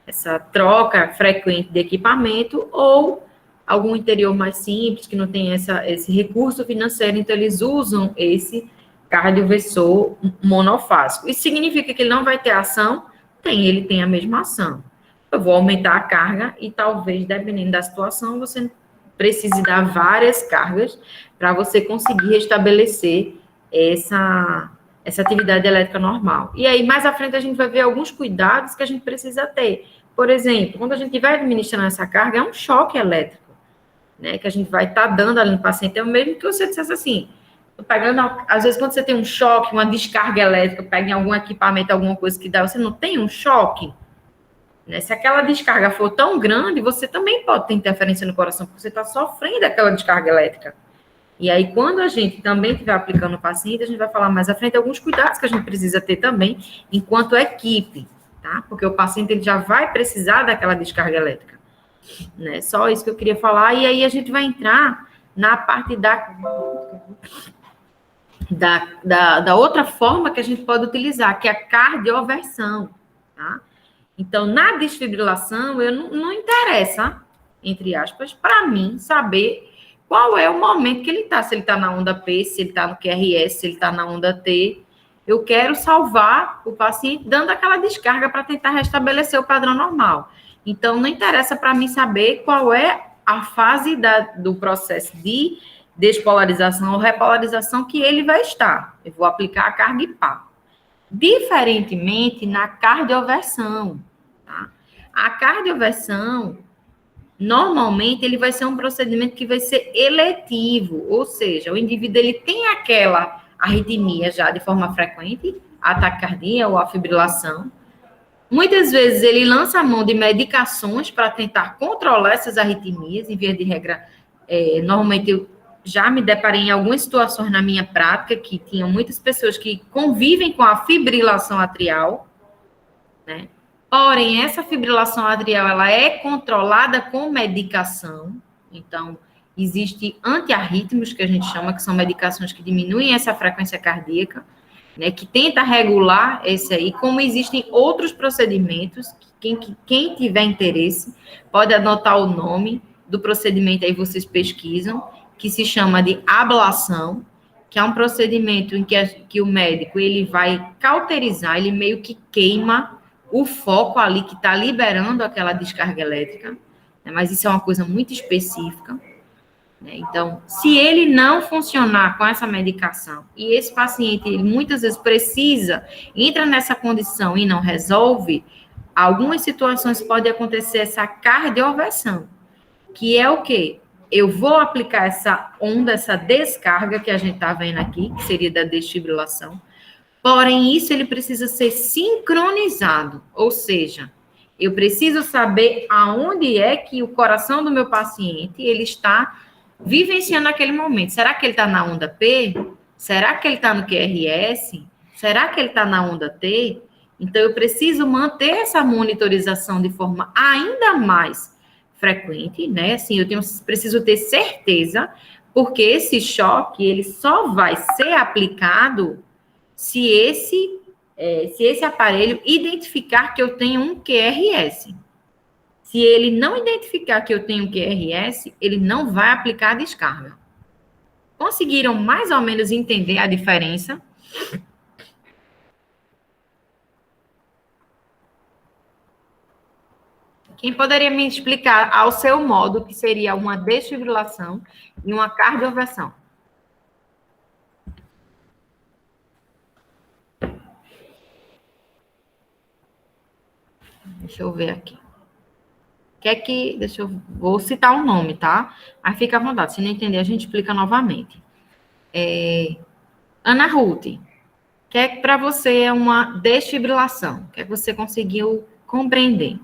essa troca frequente de equipamento, ou algum interior mais simples, que não tem esse recurso financeiro, então eles usam esse cardioversor monofásico. Isso significa que ele não vai ter ação? Ele tem a mesma ação. Eu vou aumentar a carga e talvez, dependendo da situação, você precise dar várias cargas para você conseguir restabelecer essa atividade elétrica normal. E aí, mais à frente, a gente vai ver alguns cuidados que a gente precisa ter. Por exemplo, quando a gente vai administrando essa carga, é um choque elétrico, né, que a gente vai estar dando ali no paciente. É o mesmo que você dissesse assim, pegando, às vezes, quando você tem um choque, uma descarga elétrica, pega em algum equipamento, alguma coisa que dá, você não tem um choque, né? Se aquela descarga for tão grande, você também pode ter interferência no coração, porque você está sofrendo aquela descarga elétrica. E aí, quando a gente também estiver aplicando no paciente, a gente vai falar mais à frente alguns cuidados que a gente precisa ter também, enquanto equipe, tá? Porque o paciente ele já vai precisar daquela descarga elétrica, né? Só isso que eu queria falar. E aí, a gente vai entrar na parte da outra forma que a gente pode utilizar, que é a cardioversão, tá? Então, na desfibrilação, não interessa, entre aspas, para mim, saber qual é o momento que ele está. Se ele está na onda P, se ele está no QRS, se ele está na onda T. Eu quero salvar o paciente dando aquela descarga para tentar restabelecer o padrão normal. Então, não interessa para mim saber qual é a fase do processo de despolarização ou repolarização que ele vai estar. Eu vou aplicar a carga e pá. Diferentemente na cardioversão, tá? A cardioversão, normalmente, ele vai ser um procedimento que vai ser eletivo, ou seja, o indivíduo ele tem aquela arritmia já de forma frequente, a taquicardia ou a fibrilação. Muitas vezes ele lança a mão de medicações para tentar controlar essas arritmias, em via de regra, normalmente eu já me deparei em algumas situações na minha prática que tinham muitas pessoas que convivem com a fibrilação atrial, né? Porém, essa fibrilação atrial, ela é controlada com medicação. Então, existe antiarrítmicos, que a gente chama, que são medicações que diminuem essa frequência cardíaca, né, que tenta regular esse aí, como existem outros procedimentos, quem tiver interesse, pode anotar o nome do procedimento, aí vocês pesquisam, que se chama de ablação, que é um procedimento em que o médico ele vai cauterizar, ele meio que queima o foco ali que está liberando aquela descarga elétrica, né? Mas isso é uma coisa muito específica, né? Então, se ele não funcionar com essa medicação e esse paciente ele muitas vezes entra nessa condição e não resolve, algumas situações pode acontecer essa cardioversão, que é o quê? Eu vou aplicar essa onda, essa descarga que a gente está vendo aqui, que seria da desfibrilação, porém, isso ele precisa ser sincronizado, ou seja, eu preciso saber aonde é que o coração do meu paciente ele está vivenciando aquele momento. Será que ele está na onda P? Será que ele está no QRS? Será que ele está na onda T? Então, eu preciso manter essa monitorização de forma ainda mais frequente, né? Assim, preciso ter certeza, porque esse choque, ele só vai ser aplicado se esse aparelho identificar que eu tenho um QRS. Se ele não identificar que eu tenho um QRS, ele não vai aplicar a descarga. Conseguiram mais ou menos entender a diferença? Quem poderia me explicar ao seu modo o que seria uma desfibrilação e uma cardioversão? Deixa eu ver aqui. Vou citar um nome, tá? Aí fica à vontade. Se não entender, a gente explica novamente. Ana Ruth, o que é que para você é uma desfibrilação? O que é que você conseguiu compreender?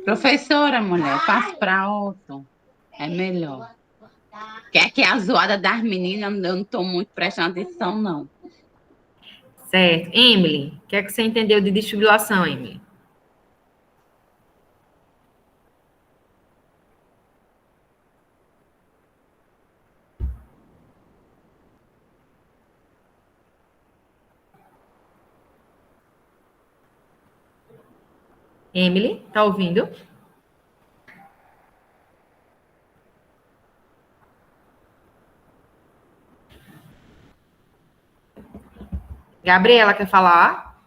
Professora, mulher, passo para outro. É melhor. Quer que a zoada das meninas, eu não estou muito prestando atenção, não. Certo. Emily, o que é que você entendeu de desfibrilação, Emily? Emily, tá ouvindo? Gabriela, quer falar?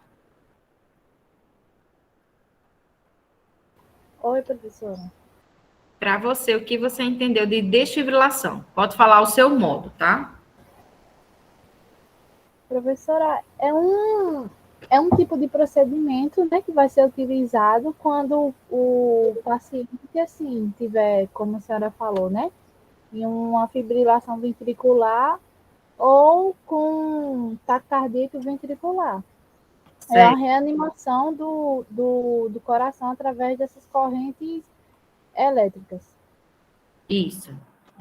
Oi, professora. Para você, o que você entendeu de desfibrilação? Pode falar o seu modo, tá? Professora, é um tipo de procedimento, né, que vai ser utilizado quando o paciente, assim, tiver, como a senhora falou, né, em uma fibrilação ventricular ou com taquicardia ventricular. É a Certo. reanimação do coração através dessas correntes elétricas. Isso.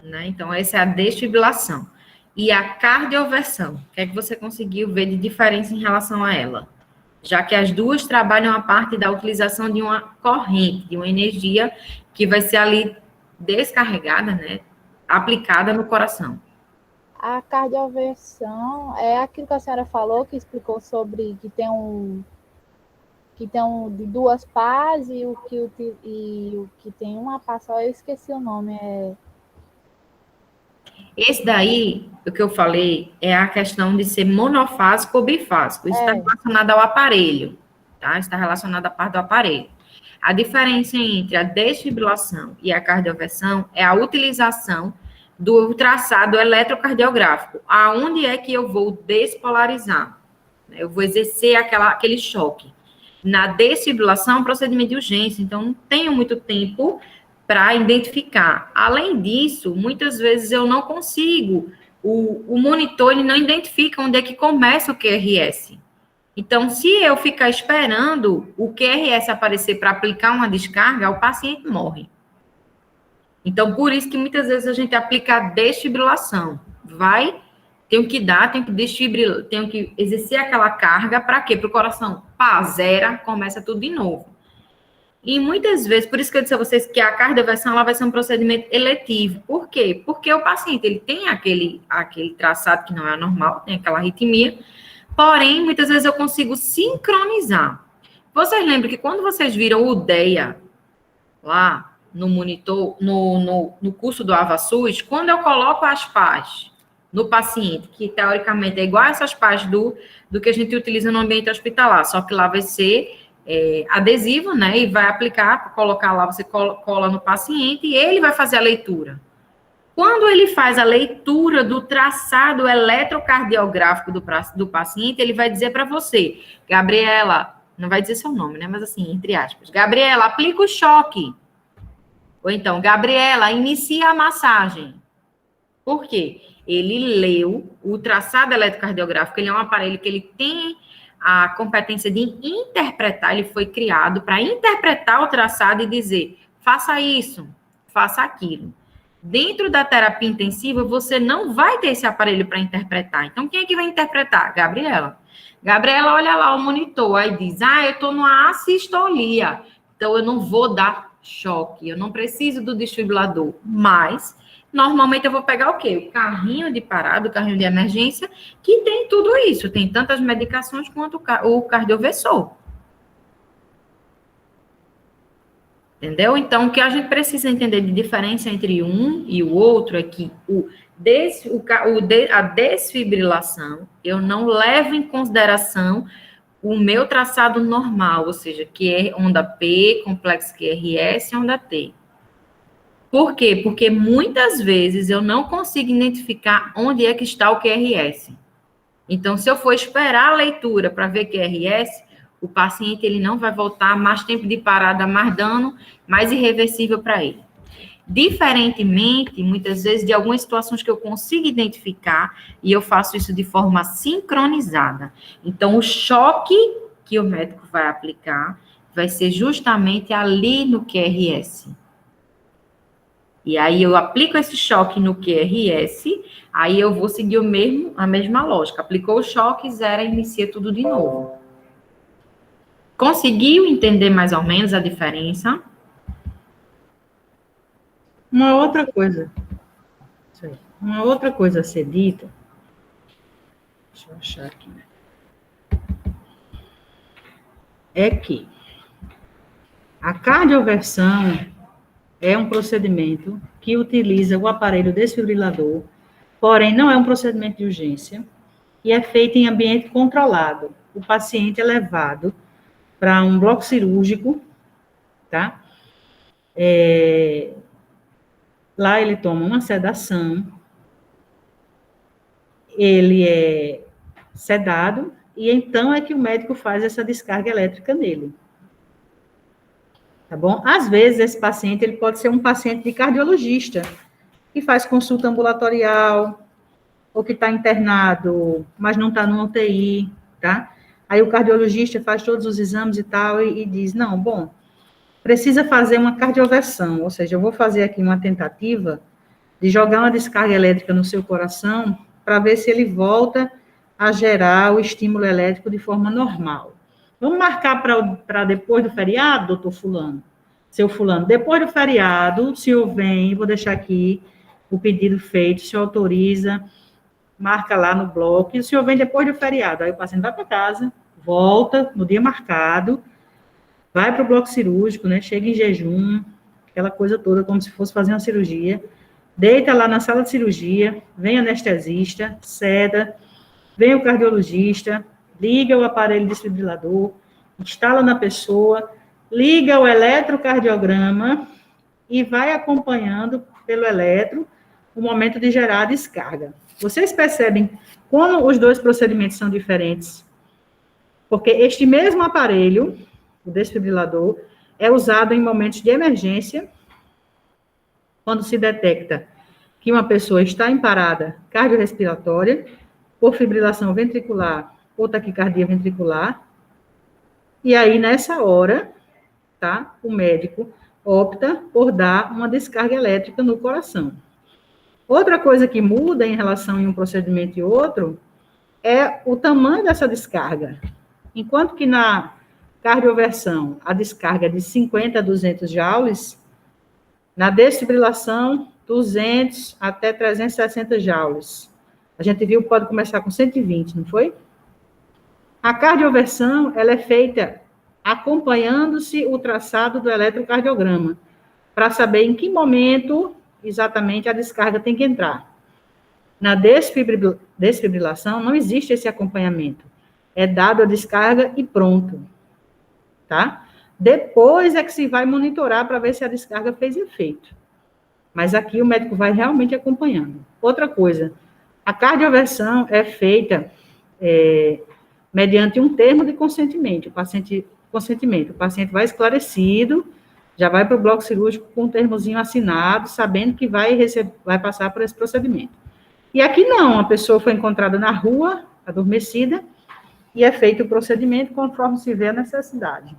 Né? Então, essa é a desfibrilação. E a cardioversão, o que é que você conseguiu ver de diferença em relação a ela? Já que as duas trabalham a parte da utilização de uma corrente, de uma energia que vai ser ali descarregada, né? Aplicada no coração. A cardioversão é aquilo que a senhora falou, que explicou sobre que tem de duas pás e o que tem uma pá só, eu esqueci o nome. Esse daí, o que eu falei, é a questão de ser monofásico ou bifásico. Isso está relacionado ao aparelho, tá? Está relacionado à parte do aparelho. A diferença entre a desfibrilação e a cardioversão é a utilização do traçado eletrocardiográfico. Aonde é que eu vou despolarizar? Eu vou exercer aquele choque. Na desfibrilação, é um procedimento de urgência, então não tenho muito tempo para identificar. Além disso, muitas vezes eu não consigo, o monitor ele não identifica onde é que começa o QRS. Então, se eu ficar esperando o QRS aparecer para aplicar uma descarga, o paciente morre. Então, por isso que muitas vezes a gente aplica a desfibrilação. Tenho que desfibrilar, tenho que exercer aquela carga, para quê? Para o coração, pá, zera, começa tudo de novo. E muitas vezes, por isso que eu disse a vocês que a cardioversão ela vai ser um procedimento eletivo. Por quê? Porque o paciente ele tem aquele traçado que não é normal, tem aquela arritmia, porém, muitas vezes eu consigo sincronizar. Vocês lembram que quando vocês viram o DEA lá no monitor, no curso do AvaSUS, quando eu coloco as pás no paciente, que teoricamente é igual a essas pás do que a gente utiliza no ambiente hospitalar, só que lá vai ser adesivo, né, e vai aplicar, colocar lá, você cola no paciente e ele vai fazer a leitura. Quando ele faz a leitura do traçado eletrocardiográfico do paciente, ele vai dizer para você, Gabriela, não vai dizer seu nome, né, mas assim, entre aspas, Gabriela, aplica o choque. Ou então, Gabriela, inicia a massagem. Por quê? Ele leu o traçado eletrocardiográfico, ele é um aparelho que ele tem a competência de interpretar, ele foi criado para interpretar o traçado e dizer, faça isso, faça aquilo. Dentro da terapia intensiva, você não vai ter esse aparelho para interpretar. Então, quem é que vai interpretar? Gabriela. Gabriela olha lá o monitor, aí diz, eu estou numa assistolia, então eu não vou dar choque, eu não preciso do desfibrilador, mas normalmente eu vou pegar o quê? O carrinho de parada, o carrinho de emergência, que tem tudo isso, tem tantas medicações quanto o cardioversor. Entendeu? Então, o que a gente precisa entender de diferença entre um e o outro é que a desfibrilação, eu não levo em consideração o meu traçado normal, ou seja, que é onda P, complexo QRS e onda T. Por quê? Porque muitas vezes eu não consigo identificar onde é que está o QRS. Então, se eu for esperar a leitura para ver QRS, o paciente ele não vai voltar, mais tempo de parada, mais dano, mais irreversível para ele. Diferentemente, muitas vezes, de algumas situações que eu consigo identificar, e eu faço isso de forma sincronizada. Então, o choque que o médico vai aplicar vai ser justamente ali no QRS. E aí eu aplico esse choque no QRS, aí eu vou seguir a mesma lógica. Aplicou o choque, zera, inicia tudo de novo. Conseguiu entender mais ou menos a diferença? Uma outra coisa a ser dita, deixa eu achar aqui, é que a cardioversão é um procedimento que utiliza o aparelho desfibrilador, porém não é um procedimento de urgência e é feito em ambiente controlado. O paciente é levado para um bloco cirúrgico, tá? Lá ele toma uma sedação, ele é sedado, e então é que o médico faz essa descarga elétrica nele. Tá bom? Às vezes, esse paciente, ele pode ser um paciente de cardiologista, que faz consulta ambulatorial, ou que está internado, mas não está no UTI, tá? Aí o cardiologista faz todos os exames e tal, e diz, não, bom, precisa fazer uma cardioversão, ou seja, eu vou fazer aqui uma tentativa de jogar uma descarga elétrica no seu coração para ver se ele volta a gerar o estímulo elétrico de forma normal. Vamos marcar para depois do feriado, doutor fulano? Seu fulano, depois do feriado, o senhor vem, vou deixar aqui o pedido feito, o senhor autoriza, marca lá no bloco, e o senhor vem depois do feriado. Aí o paciente vai para casa, volta no dia marcado, vai para o bloco cirúrgico, né? Chega em jejum, aquela coisa toda, como se fosse fazer uma cirurgia, deita lá na sala de cirurgia, vem anestesista, seda, vem o cardiologista, liga o aparelho desfibrilador, instala na pessoa, liga o eletrocardiograma e vai acompanhando pelo eletro o momento de gerar a descarga. Vocês percebem como os dois procedimentos são diferentes? Porque este mesmo aparelho, o desfibrilador, é usado em momentos de emergência, quando se detecta que uma pessoa está em parada cardiorrespiratória, por fibrilação ventricular ou taquicardia ventricular, e aí, nessa hora, tá, o médico opta por dar uma descarga elétrica no coração. Outra coisa que muda em relação a um procedimento e outro é o tamanho dessa descarga. Enquanto que na cardioversão a descarga é de 50 a 200 joules, na desfibrilação, 200 até 360 joules. A gente viu que pode começar com 120, não foi? A cardioversão, ela é feita acompanhando-se o traçado do eletrocardiograma, para saber em que momento exatamente a descarga tem que entrar. Na desfibrilação, não existe esse acompanhamento. É dado a descarga e pronto. Tá? Depois é que se vai monitorar para ver se a descarga fez efeito. Mas aqui o médico vai realmente acompanhando. Outra coisa, a cardioversão é feita mediante um termo de consentimento. O paciente vai esclarecido, já vai para o bloco cirúrgico com um termozinho assinado, sabendo que vai passar por esse procedimento. E aqui não, a pessoa foi encontrada na rua, adormecida, e é feito o procedimento conforme se vê a necessidade.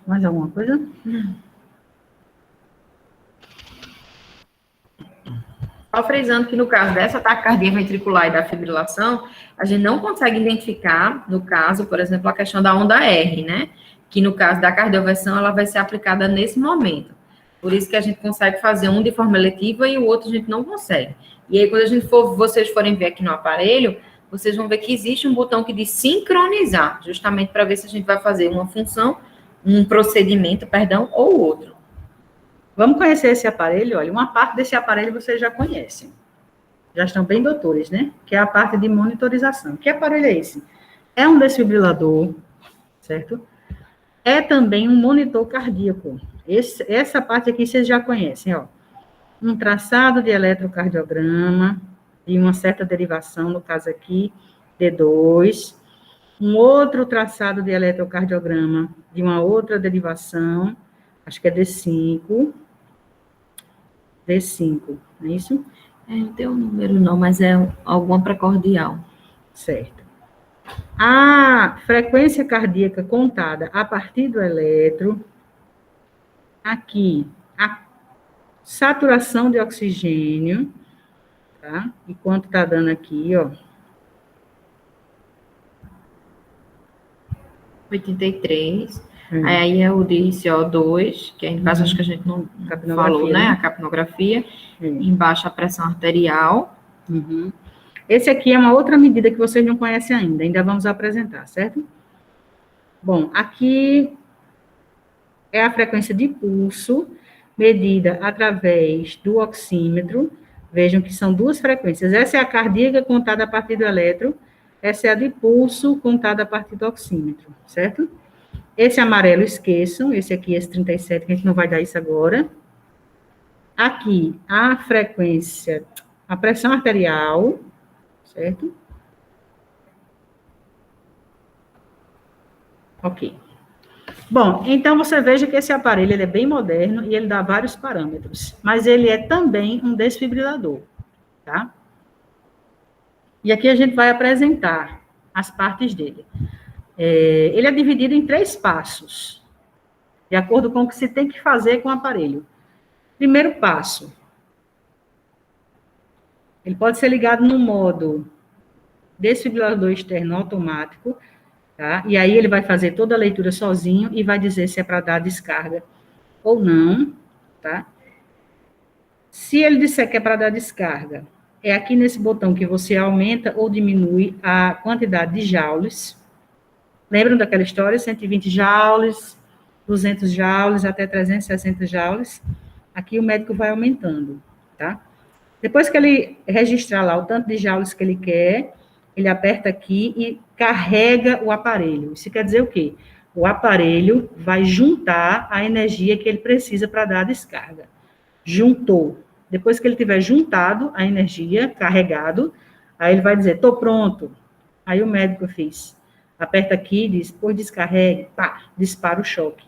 Mais alguma coisa? Só frisando que no caso dessa taquicardia ventricular e da fibrilação, a gente não consegue identificar, no caso, por exemplo, a questão da onda R, né? Que no caso da cardioversão, ela vai ser aplicada nesse momento. Por isso que a gente consegue fazer um de forma eletiva e o outro a gente não consegue. E aí, quando vocês forem ver aqui no aparelho, vocês vão ver que existe um botão que diz sincronizar, justamente para ver se a gente vai fazer uma função um procedimento, perdão, ou outro. Vamos conhecer esse aparelho? Olha, uma parte desse aparelho vocês já conhecem. Já estão bem doutores, né? Que é a parte de monitorização. Que aparelho é esse? É um desfibrilador, certo? É também um monitor cardíaco. Essa parte aqui vocês já conhecem, ó. Um traçado de eletrocardiograma, de uma certa derivação, no caso aqui, D2. Um outro traçado de eletrocardiograma, de uma outra derivação, acho que é D5. D5, não é isso? Não tem um número não, mas é alguma precordial. Certo. A frequência cardíaca contada a partir do eletro, aqui, a saturação de oxigênio, tá? E quanto tá dando aqui, ó. 83. Aí é o de CO2, que no caso acho que a gente não falou, né? A capnografia. Embaixo a pressão arterial. Uhum. Esse aqui é uma outra medida que vocês não conhecem ainda vamos apresentar, certo? Bom, aqui é a frequência de pulso, medida através do oxímetro. Vejam que são duas frequências. Essa é a cardíaca contada a partir do eletro, essa é a de pulso contada a partir do oxímetro, certo? Esse amarelo, esqueçam, esse aqui, esse 37, que a gente não vai dar isso agora. Aqui, a frequência, a pressão arterial, certo? Ok. Bom, então você veja que esse aparelho ele é bem moderno e ele dá vários parâmetros, mas ele é também um desfibrilador, tá? E aqui a gente vai apresentar as partes dele. Ele é dividido em 3 passos, de acordo com o que se tem que fazer com o aparelho. Primeiro passo, ele pode ser ligado no modo desfibrilador externo automático, tá? E aí ele vai fazer toda a leitura sozinho e vai dizer se é para dar descarga ou não, tá? Se ele disser que é para dar descarga, é aqui nesse botão que você aumenta ou diminui a quantidade de joules. Lembram daquela história? 120 joules, 200 joules, até 360 joules. Aqui o médico vai aumentando, tá? Depois que ele registrar lá o tanto de joules que ele quer, ele aperta aqui e carrega o aparelho. Isso quer dizer o quê? O aparelho vai juntar a energia que ele precisa para dar a descarga. Juntou. Depois que ele tiver juntado a energia, carregado, aí ele vai dizer, estou pronto. Aí o médico aperta aqui e diz, pois descarregue, pá, dispara o choque,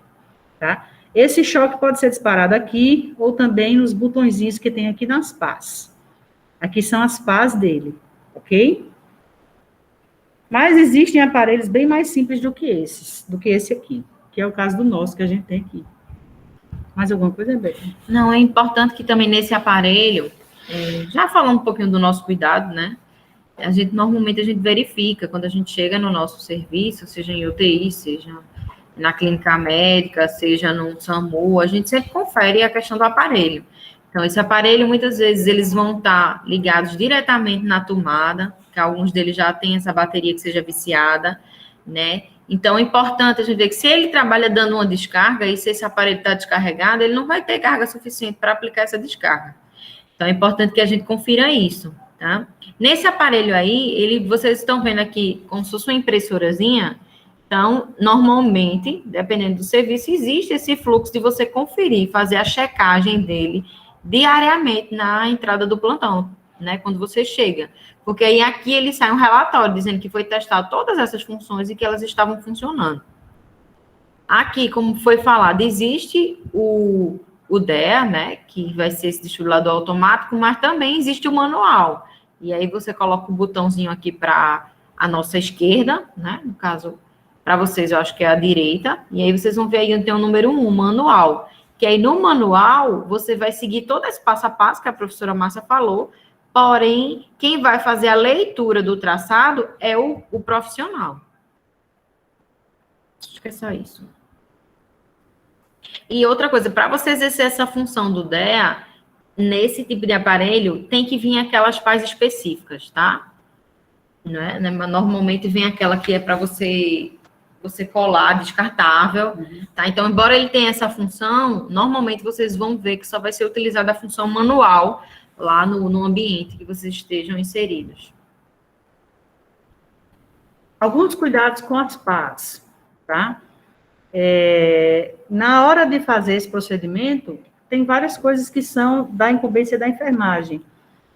tá? Esse choque pode ser disparado aqui, ou também nos botõezinhos que tem aqui nas pás. Aqui são as pás dele, ok? Mas existem aparelhos bem mais simples do que esse aqui, que é o caso do nosso que a gente tem aqui. Mais alguma coisa, Beto? Não, é importante que também nesse aparelho, já falando um pouquinho do nosso cuidado, né? Normalmente a gente verifica quando a gente chega no nosso serviço, seja em UTI, seja na clínica médica, seja no SAMU, a gente sempre confere a questão do aparelho. Então, esse aparelho, muitas vezes, eles vão estar ligados diretamente na tomada, que alguns deles já têm essa bateria que seja viciada, né? Então, é importante a gente ver que se ele trabalha dando uma descarga, e se esse aparelho está descarregado, ele não vai ter carga suficiente para aplicar essa descarga. Então, é importante que a gente confira isso, tá? Nesse aparelho aí, vocês estão vendo aqui como se fosse uma impressorazinha. Então, normalmente, dependendo do serviço, existe esse fluxo de você conferir, fazer a checagem dele diariamente na entrada do plantão, né? Quando você chega. Porque aí aqui ele sai um relatório dizendo que foi testado todas essas funções e que elas estavam funcionando. Aqui, como foi falado, existe o DEA, né? Que vai ser esse desfibrilador automático, mas também existe o manual. E aí você coloca o botãozinho aqui para a nossa esquerda, né? No caso, para vocês, eu acho que é a direita. E aí vocês vão ver aí onde tem o número 1, manual. Que aí no manual, você vai seguir todo esse passo a passo que a professora Márcia falou, porém, quem vai fazer a leitura do traçado é o profissional. Acho que é só isso. E outra coisa, para você exercer essa função do DEA, nesse tipo de aparelho, tem que vir aquelas pás específicas, tá? Né? Normalmente vem aquela que é para você você colar, descartável, tá? Então, embora ele tenha essa função, normalmente vocês vão ver que só vai ser utilizada a função manual lá no ambiente que vocês estejam inseridos. Alguns cuidados com as pás, tá? Na hora de fazer esse procedimento, tem várias coisas que são da incumbência da enfermagem.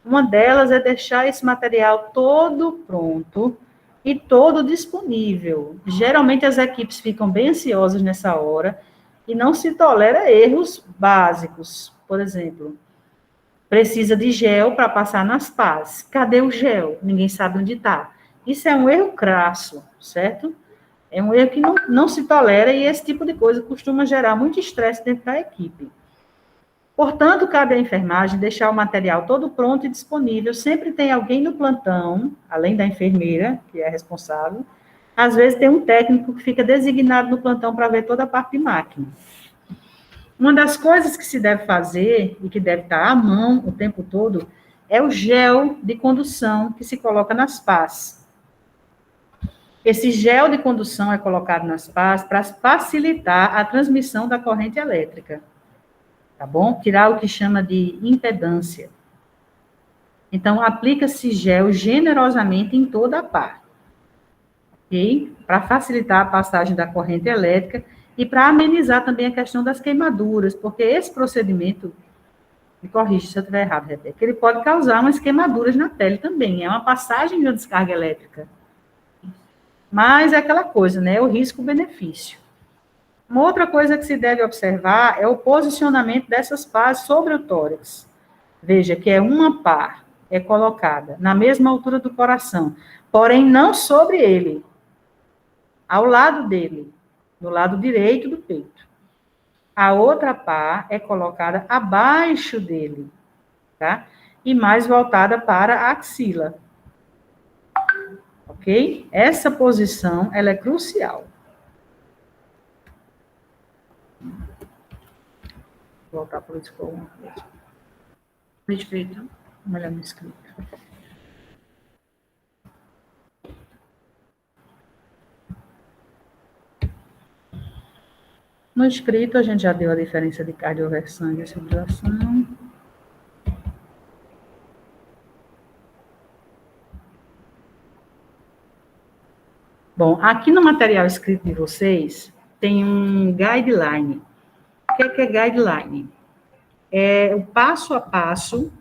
Uma delas é deixar esse material todo pronto e todo disponível. Geralmente as equipes ficam bem ansiosas nessa hora e não se tolera erros básicos. Por exemplo, precisa de gel para passar nas pás. Cadê o gel? Ninguém sabe onde está. Isso é um erro crasso, certo? É um erro que não se tolera e esse tipo de coisa costuma gerar muito estresse dentro da equipe. Portanto, cabe à enfermagem deixar o material todo pronto e disponível. Sempre tem alguém no plantão, além da enfermeira, que é responsável. Às vezes tem um técnico que fica designado no plantão para ver toda a parte de máquina. Uma das coisas que se deve fazer, e que deve estar à mão o tempo todo, é o gel de condução que se coloca nas pás. Esse gel de condução é colocado nas pás para facilitar a transmissão da corrente elétrica. Tá bom? Tirar o que chama de impedância. Então, aplica-se gel generosamente em toda a pá. Ok? Para facilitar a passagem da corrente elétrica e para amenizar também a questão das queimaduras, porque esse procedimento, me corrija se eu estiver errado, Rebeca, ele pode causar umas queimaduras na pele também. É uma passagem de uma descarga elétrica. Mas é aquela coisa, né? O risco-benefício. Uma outra coisa que se deve observar é o posicionamento dessas pás sobre o tórax. Veja que uma pá é colocada na mesma altura do coração, porém não sobre ele, ao lado dele, no lado direito do peito. A outra pá é colocada abaixo dele, tá? E mais voltada para a axila. Ok? Essa posição, ela é crucial. Voltar para o escola. Perfeito. Olha no escrito. No escrito, a gente já deu a diferença de cardioversão e desfibrilação. Bom, aqui no material escrito de vocês, tem um guideline. O que é guideline? É o passo a passo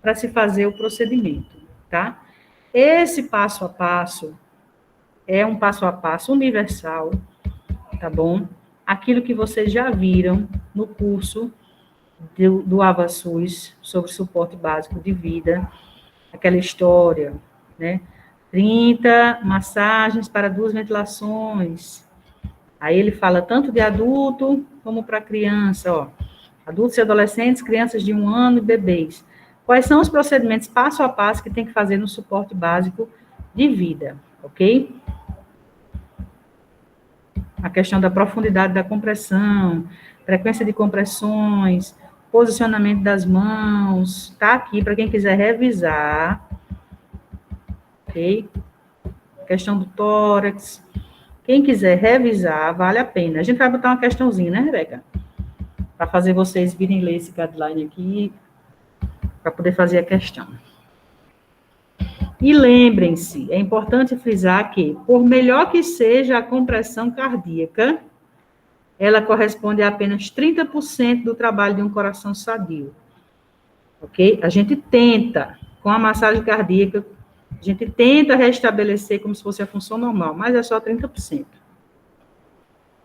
para se fazer o procedimento, tá? Esse passo a passo é um passo a passo universal, tá bom? Aquilo que vocês já viram no curso do AvaSUS sobre suporte básico de vida, aquela história, né? 30 massagens para 2 ventilações. Aí ele fala tanto de adulto como para criança, ó. Adultos e adolescentes, crianças de 1 ano e bebês. Quais são os procedimentos passo a passo que tem que fazer no suporte básico de vida, ok? A questão da profundidade da compressão, frequência de compressões, posicionamento das mãos, tá aqui para quem quiser revisar, ok? Questão do tórax. Quem quiser revisar, vale a pena. A gente vai botar uma questãozinha, né, Rebeca? Para fazer vocês virem ler esse guideline aqui, para poder fazer a questão. E lembrem-se, é importante frisar que, por melhor que seja a compressão cardíaca, ela corresponde a apenas 30% do trabalho de um coração sadio. Ok? A gente tenta, com a massagem cardíaca, a gente tenta restabelecer como se fosse a função normal, mas é só 30%.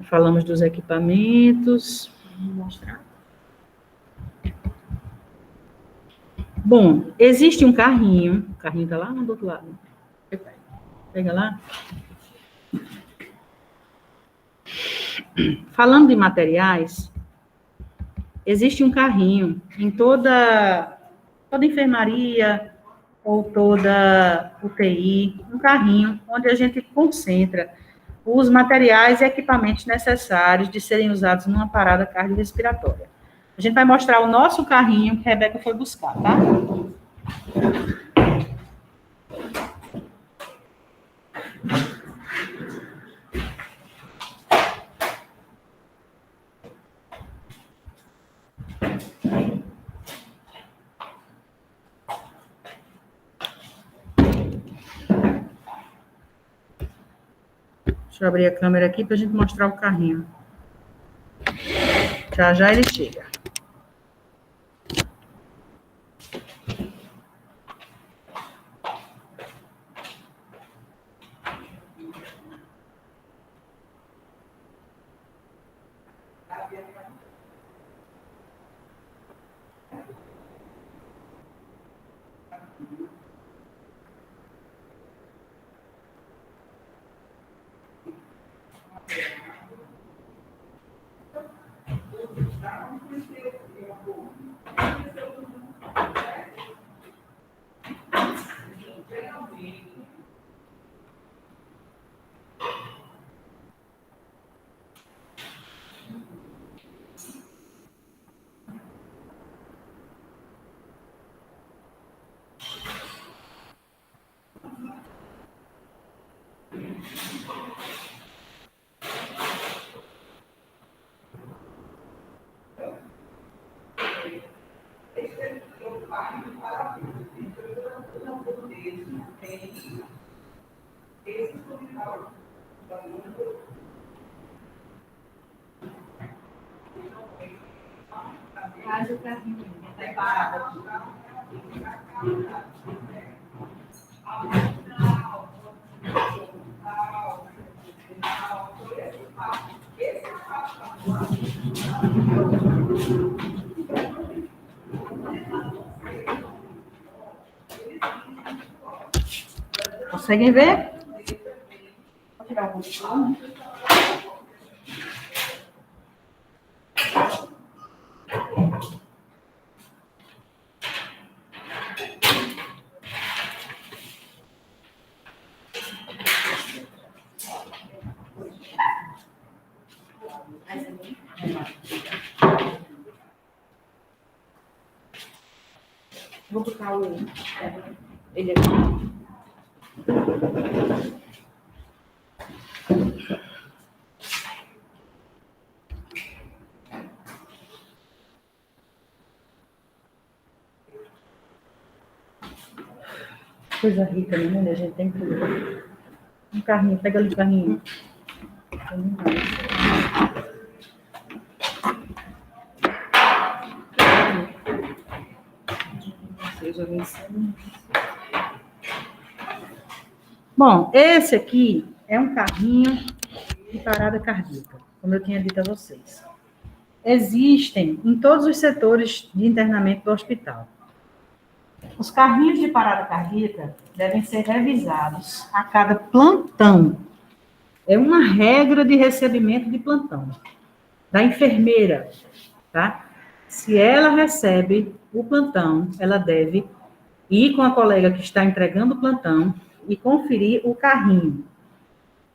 Falamos dos equipamentos. Vou mostrar. Bom, existe um carrinho. O carrinho está lá do outro lado. Pega lá. Falando de materiais, existe um carrinho em toda enfermaria ou toda UTI, um carrinho onde a gente concentra os materiais e equipamentos necessários de serem usados numa parada cardiorrespiratória. A gente vai mostrar o nosso carrinho que a Rebeca foi buscar, tá? Deixa eu abrir a câmera aqui para a gente mostrar o carrinho. Já já ele chega. Conseguem ver? Vou tirar o rosto. Vou botar ele aqui. Coisa rica, né? A gente tem tudo. Um carrinho, pega ali o carrinho. Bom, esse aqui é um carrinho de parada cardíaca, como eu tinha dito a vocês. Existem em todos os setores de internamento do hospital. Os carrinhos de parada cardíaca devem ser revisados a cada plantão. É uma regra de recebimento de plantão da enfermeira, tá? Se ela recebe o plantão, ela deve ir com a colega que está entregando o plantão e conferir o carrinho.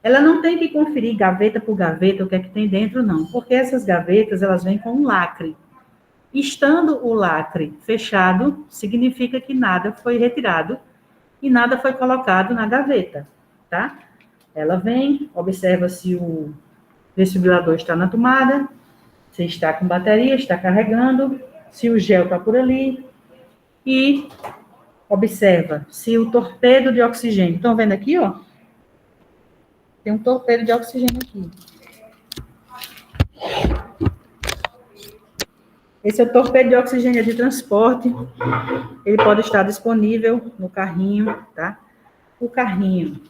Ela não tem que conferir gaveta por gaveta o que é que tem dentro, não, porque essas gavetas, elas vêm com um lacre. Estando o lacre fechado, significa que nada foi retirado e nada foi colocado na gaveta, tá? Ela vem, observa se o desfibrilador está na tomada, se está com bateria, está carregando, se o gel está por ali e observa se o torpedo de oxigênio, estão vendo aqui, ó? Tem um torpedo de oxigênio aqui. Esse é o torpedo de oxigênio de transporte. Ele pode estar disponível no carrinho, tá? O carrinho,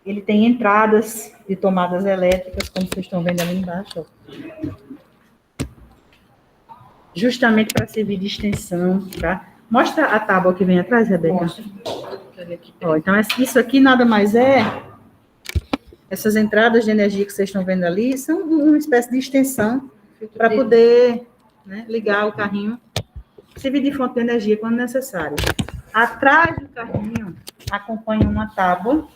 ele tem entradas de tomadas elétricas, como vocês estão vendo ali embaixo, ó. Justamente para servir de extensão, tá? Mostra a tábua que vem atrás, Rebeca. Mostra. Ó, então, isso aqui nada mais é... Essas entradas de energia que vocês estão vendo ali são uma espécie de extensão para poder, né, ligar o carrinho, servir de fonte de energia quando necessário. Atrás do carrinho acompanha uma tábua,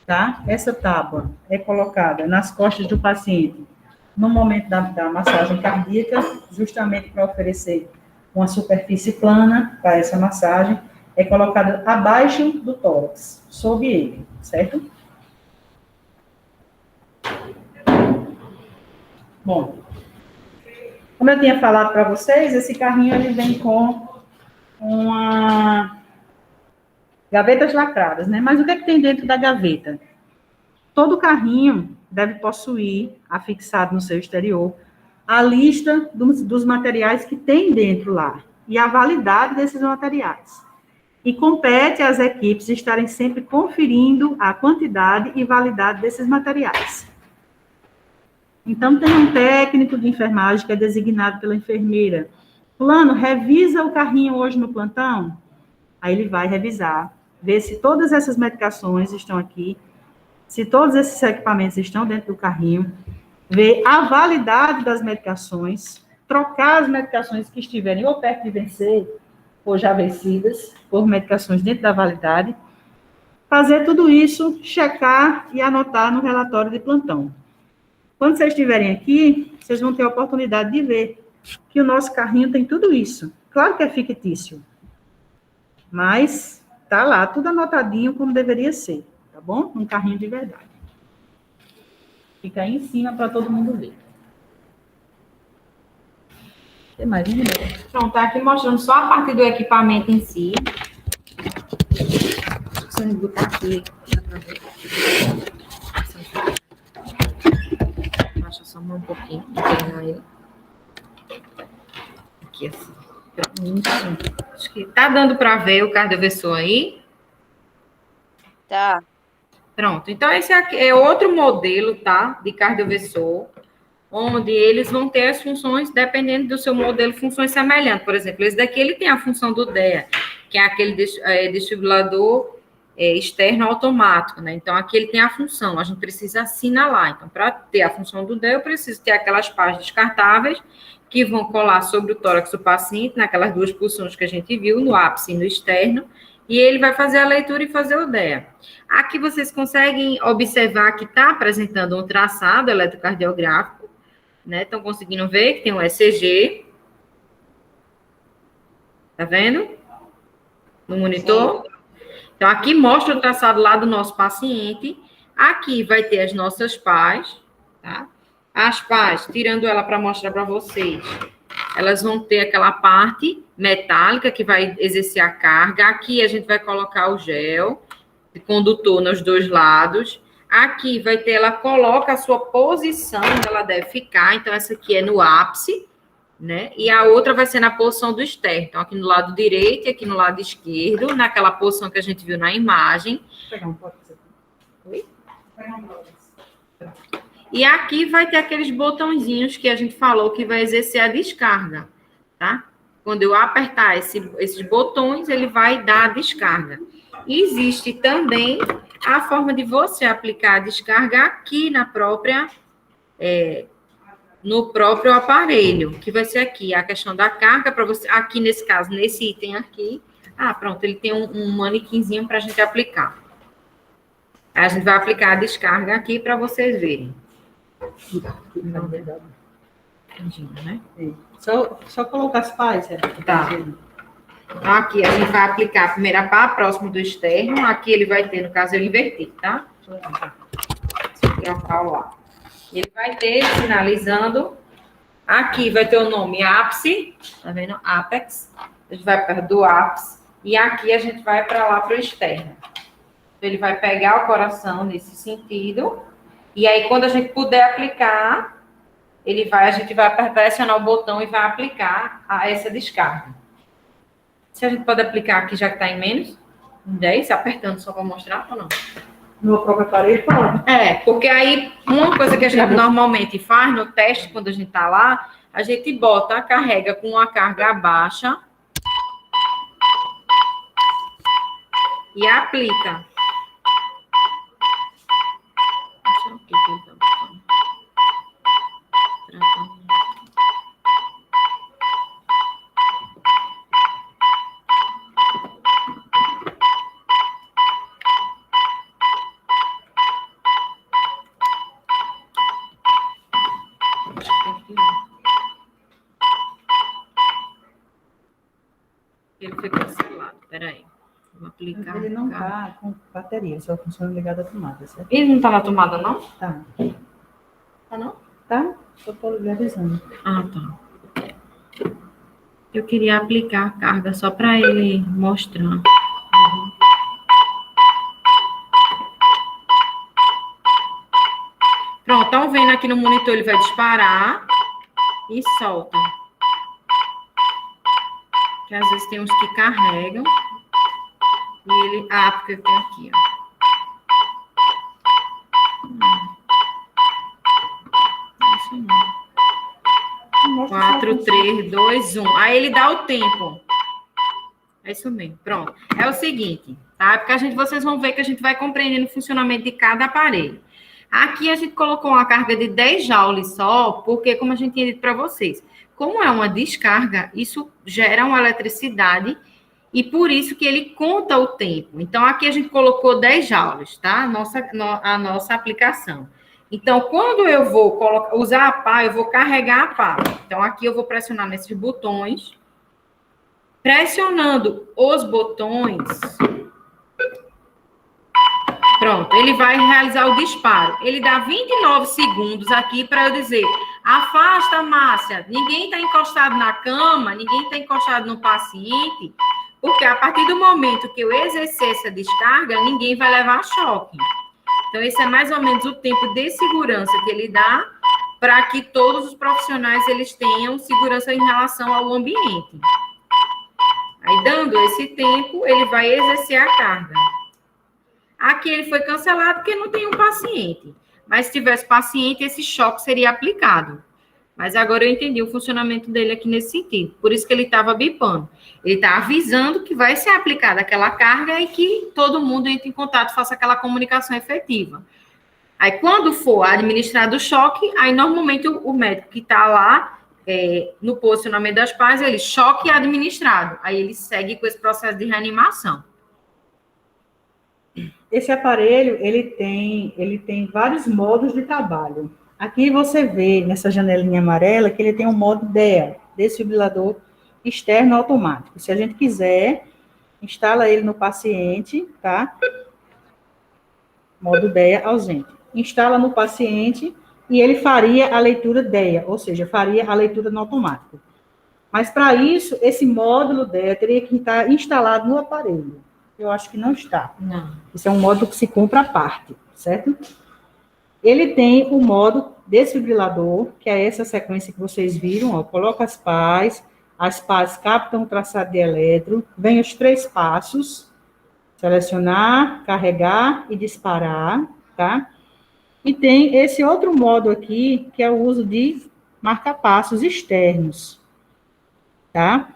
tá? Essa tábua é colocada nas costas do paciente no momento da massagem cardíaca, justamente para oferecer uma superfície plana para essa massagem, é colocada abaixo do tórax, sob ele, certo? Bom, como eu tinha falado para vocês, esse carrinho ele vem com gavetas lacradas, né? Mas o que é que tem dentro da gaveta? todo carrinho deve possuir, afixado no seu exterior, a lista dos materiais que tem dentro lá e a validade desses materiais. E compete às equipes estarem sempre conferindo a quantidade e validade desses materiais. Então, tem um técnico de enfermagem que é designado pela enfermeira. Fulano, revisa o carrinho hoje no plantão? Aí ele vai revisar, ver se todas essas medicações estão aqui, se todos esses equipamentos estão dentro do carrinho, ver a validade das medicações, trocar as medicações que estiverem ou perto de vencer, ou já vencidas, por medicações dentro da validade, fazer tudo isso, checar e anotar no relatório de plantão. Quando vocês estiverem aqui, vocês vão ter a oportunidade de ver que o nosso carrinho tem tudo isso. Claro que é fictício, mas tá lá, tudo anotadinho como deveria ser, tá bom? Um carrinho de verdade. Fica aí em cima para todo mundo ver. Tem mais um? Pronto, tá aqui mostrando só a parte do equipamento em si. Deixa eu botar aqui. Baixa só um pouquinho. Aqui assim. Acho que tá dando para ver o cardioversor aí. Tá. Pronto, então esse aqui é outro modelo, tá, de cardioversor, onde eles vão ter as funções, dependendo do seu modelo, funções semelhantes. Por exemplo, esse daqui, ele tem a função do DEA, que é aquele desfibrilador externo automático, né? Então, aqui ele tem a função, a gente precisa assinalar. Então, para ter a função do DEA, eu preciso ter aquelas pás descartáveis que vão colar sobre o tórax do paciente, naquelas duas posições que a gente viu, no ápice e no externo, e ele vai fazer a leitura e fazer o DEA. Aqui vocês conseguem observar que está apresentando um traçado eletrocardiográfico, né? Estão conseguindo ver que tem um ECG. Tá vendo? No monitor. Sim. Então, aqui mostra o traçado lá do nosso paciente. Aqui vai ter as nossas pás, tá? As pás, tirando ela para mostrar para vocês, elas vão ter aquela parte metálica que vai exercer a carga. Aqui a gente vai colocar o gel de condutor nos dois lados. Aqui vai ter, ela coloca a sua posição onde ela deve ficar. Então, essa aqui é no ápice, né? E a outra vai ser na posição do externo. Então, aqui no lado direito e aqui no lado esquerdo, naquela posição que a gente viu na imagem. Oi? E aqui vai ter aqueles botõezinhos que a gente falou que vai exercer a descarga, tá? Quando eu apertar esses botões, ele vai dar a descarga. E existe também a forma de você aplicar a descarga aqui na própria, no próprio aparelho, que vai ser aqui, a questão da carga para você, aqui nesse caso, nesse item aqui. Ah, pronto, ele tem um manequinzinho para a gente aplicar. A gente vai aplicar a descarga aqui para vocês verem. Né? Só colocar as pás, tá. Então, aqui a gente vai aplicar a primeira pá, próximo do externo. Aqui ele vai ter, no caso, eu inverti, tá? Deixa eu trocar o lado. Ele vai ter, finalizando. Aqui vai ter o nome ápice, tá vendo? Apex. A gente vai perto do ápice. E aqui a gente vai para lá, para o externo. Então, ele vai pegar o coração nesse sentido. E aí, quando a gente puder aplicar, a gente vai pressionar o botão e vai aplicar essa descarga. Se a gente pode aplicar aqui, já que está em menos, em 10, apertando só para mostrar ou não? No próprio aparelho, pode. Porque aí, uma coisa que a gente normalmente faz no teste, quando a gente está lá, a gente bota, carrega com uma carga baixa e aplica. Ele foi cancelado, peraí. Vou aplicar. Ele não está com bateria, só funciona ligado à tomada, certo? Ele não está na tomada, não? Tá. Tá, não? Tá? Só estou avisando. Ah, tá. Eu queria aplicar a carga só para ele mostrar. estão vendo aqui no monitor, ele vai disparar e solta. Que às vezes tem uns que carregam. E ele... Ah, porque tem aqui, ó. 4, 3, 2, 1. Aí ele dá o tempo. É isso mesmo. Pronto. É o seguinte, tá? Porque vocês vão ver que a gente vai compreendendo o funcionamento de cada aparelho. Aqui a gente colocou uma carga de 10 joules só, porque, como a gente tinha dito para vocês, como é uma descarga, isso gera uma eletricidade e por isso que ele conta o tempo. Então, aqui a gente colocou 10 joules, tá? A nossa aplicação. Então, quando eu vou usar a pá, eu vou carregar a pá. Então, aqui eu vou pressionar nesses botões. Pressionando os botões, pronto, ele vai realizar o disparo. Ele dá 29 segundos aqui para eu dizer, afasta, Márcia, ninguém está encostado na cama, ninguém está encostado no paciente, porque a partir do momento que eu exercer essa descarga, ninguém vai levar choque. Então, esse é mais ou menos o tempo de segurança que ele dá para que todos os profissionais eles tenham segurança em relação ao ambiente. Aí, dando esse tempo, ele vai exercer a carga. Aqui ele foi cancelado porque não tem um paciente. Mas se tivesse paciente, esse choque seria aplicado. Mas agora eu entendi o funcionamento dele aqui nesse sentido. Por isso que ele estava bipando. Ele está avisando que vai ser aplicada aquela carga e que todo mundo entre em contato, faça aquela comunicação efetiva. Aí, quando for administrado o choque, aí normalmente o médico que está lá, no posicionamento das pás, ele choque administrado. Aí ele segue com esse processo de reanimação. Esse aparelho, ele tem vários modos de trabalho. Aqui você vê, nessa janelinha amarela, que ele tem um modo DEA, desfibrilador externo automático. Se a gente quiser, instala ele no paciente, tá? Modo DEA ausente. Instala no paciente e ele faria a leitura DEA, ou seja, faria a leitura no automático. Mas, para isso, esse módulo DEA teria que estar instalado no aparelho. Eu acho que não está. Não. Isso é um módulo que se compra à parte, certo? Ele tem o modo desfibrilador, que é essa sequência que vocês viram, ó, coloca as pás captam o traçado de eletro, vem os 3 passos, selecionar, carregar e disparar, tá? E tem esse outro modo aqui, que é o uso de marca-passos externos, tá?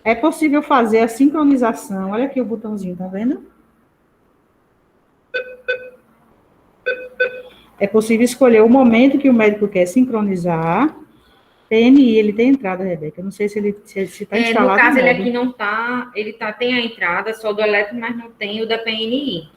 É possível fazer a sincronização, olha aqui o botãozinho, tá vendo? É possível escolher o momento que o médico quer sincronizar. PNI, ele tem entrada, Rebeca. Eu não sei se ele está instalado. No caso, ele aqui não está, tem a entrada só do eletro, mas não tem o da PNI.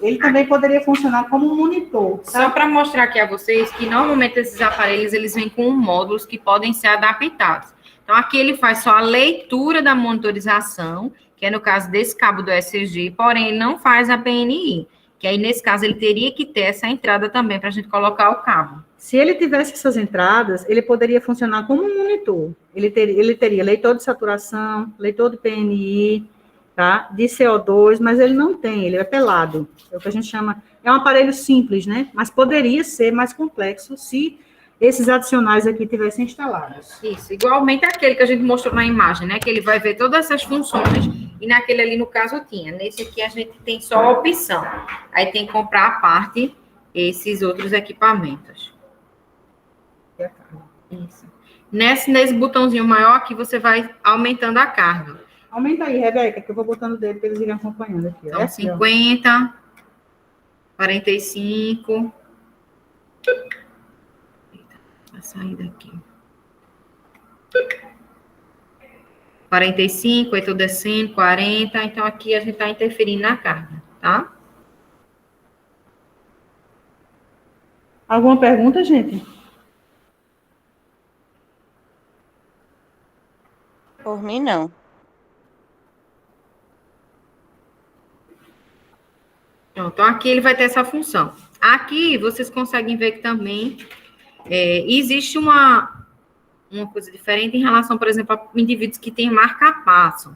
Ele também poderia funcionar como um monitor. Tá? Só para mostrar aqui a vocês que normalmente esses aparelhos, eles vêm com módulos que podem ser adaptados. Então, aqui ele faz só a leitura da monitorização, que é no caso desse cabo do ECG, porém, ele não faz a PNI. Que aí, nesse caso, ele teria que ter essa entrada também para a gente colocar o cabo. Se ele tivesse essas entradas, ele poderia funcionar como um monitor. Ele teria leitor de saturação, leitor de PNI, tá? De CO2, mas ele não tem, ele é pelado. É o que a gente chama... É um aparelho simples, né? Mas poderia ser mais complexo se esses adicionais aqui tivessem instalados. Isso, igualmente aquele que a gente mostrou na imagem, né? Que ele vai ver todas essas funções, e naquele ali, no caso, tinha. Nesse aqui, a gente tem só a opção. Aí tem que comprar à parte esses outros equipamentos. Isso. Nesse botãozinho maior aqui, você vai aumentando a carga. Aumenta aí, Rebeca, que eu vou botando o dedo para eles irem acompanhando aqui. Então, 50, 45... Vai sair daqui. 45, eu estou descendo, 40, então aqui a gente está interferindo na carga, tá? Alguma pergunta, gente? Por mim, não. Então, aqui ele vai ter essa função. Aqui, vocês conseguem ver que também existe uma coisa diferente em relação, por exemplo, a indivíduos que têm marca-passo,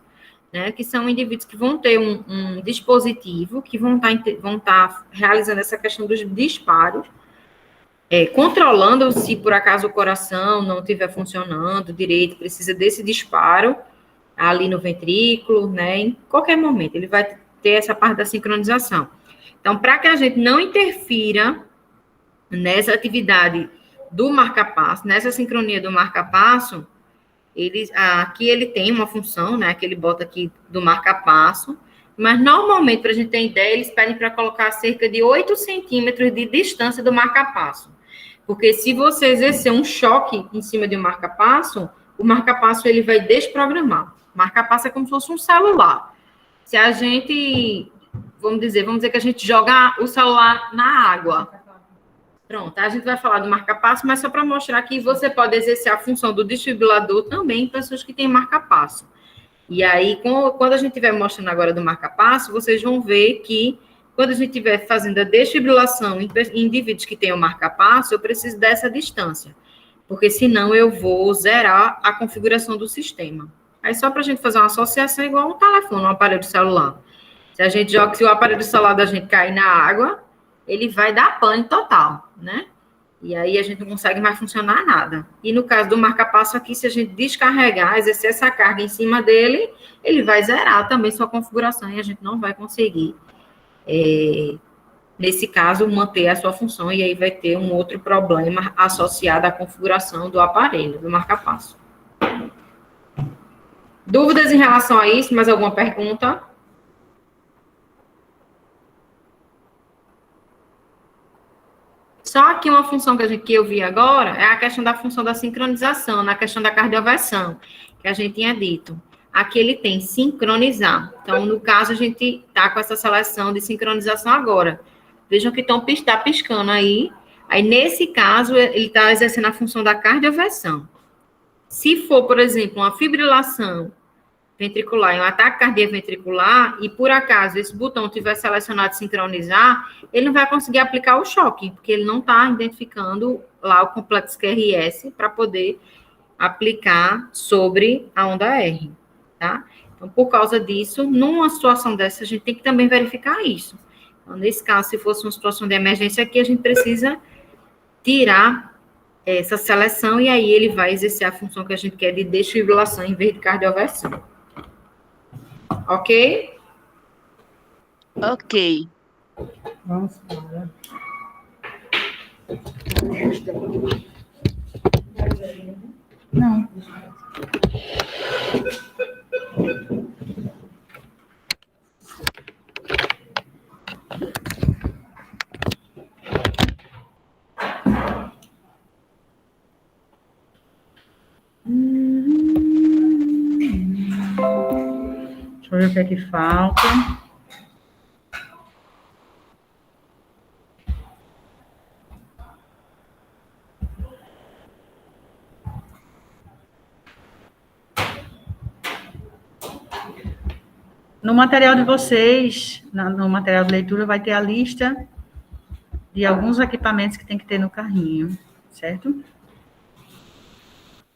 né? Que são indivíduos que vão ter um dispositivo, que vão estar realizando essa questão dos disparos, controlando se por acaso o coração não estiver funcionando direito, precisa desse disparo ali no ventrículo, né? Em qualquer momento, ele vai ter essa parte da sincronização. Então, para que a gente não interfira nessa atividade do marca-passo, nessa sincronia do marca-passo, aqui ele tem uma função, né, que ele bota aqui do marca-passo, mas normalmente, para a gente ter ideia, eles pedem para colocar cerca de 8 centímetros de distância do marca-passo. Porque se você exercer um choque em cima de um marca-passo, o marca-passo ele vai desprogramar. O marca-passo é como se fosse um celular. Se a gente, vamos dizer que a gente joga o celular na água. Pronto, a gente vai falar do marca-passo, mas só para mostrar que você pode exercer a função do desfibrilador também em pessoas que têm marca-passo. E aí, quando a gente estiver mostrando agora do marca-passo, vocês vão ver que quando a gente estiver fazendo a desfibrilação em indivíduos que têm o marca-passo, eu preciso dessa distância, porque senão eu vou zerar a configuração do sistema. Aí só para a gente fazer uma associação igual um telefone, um aparelho celular. Se o aparelho celular da gente cair na água, ele vai dar pane total, né? E aí a gente não consegue mais funcionar nada. E no caso do marca-passo aqui, se a gente descarregar, exercer essa carga em cima dele, ele vai zerar também sua configuração e a gente não vai conseguir, nesse caso, manter a sua função e aí vai ter um outro problema associado à configuração do aparelho, do marca-passo. Dúvidas em relação a isso? Mais alguma pergunta? Só aqui uma função que eu vi agora é a questão da função da sincronização, na questão da cardioversão, que a gente tinha dito. Aqui ele tem sincronizar. Então, no caso, a gente está com essa seleção de sincronização agora. Vejam que está piscando aí. Aí, nesse caso, ele está exercendo a função da cardioversão. Se for, por exemplo, uma fibrilação ventricular e um ataque cardíaco ventricular, e por acaso esse botão tiver selecionado sincronizar, ele não vai conseguir aplicar o choque, porque ele não está identificando lá o complexo QRS para poder aplicar sobre a onda R, tá? Então, por causa disso, numa situação dessa, a gente tem que também verificar isso. Então, nesse caso, se fosse uma situação de emergência aqui, a gente precisa tirar essa seleção, e aí ele vai exercer a função que a gente quer de desfibrilação em vez de cardioversão. Ok? Ok. Vamos para... Não. Deixa eu ver o que é que falta. No material de vocês, no material de leitura, vai ter a lista de alguns equipamentos que tem que ter no carrinho, certo?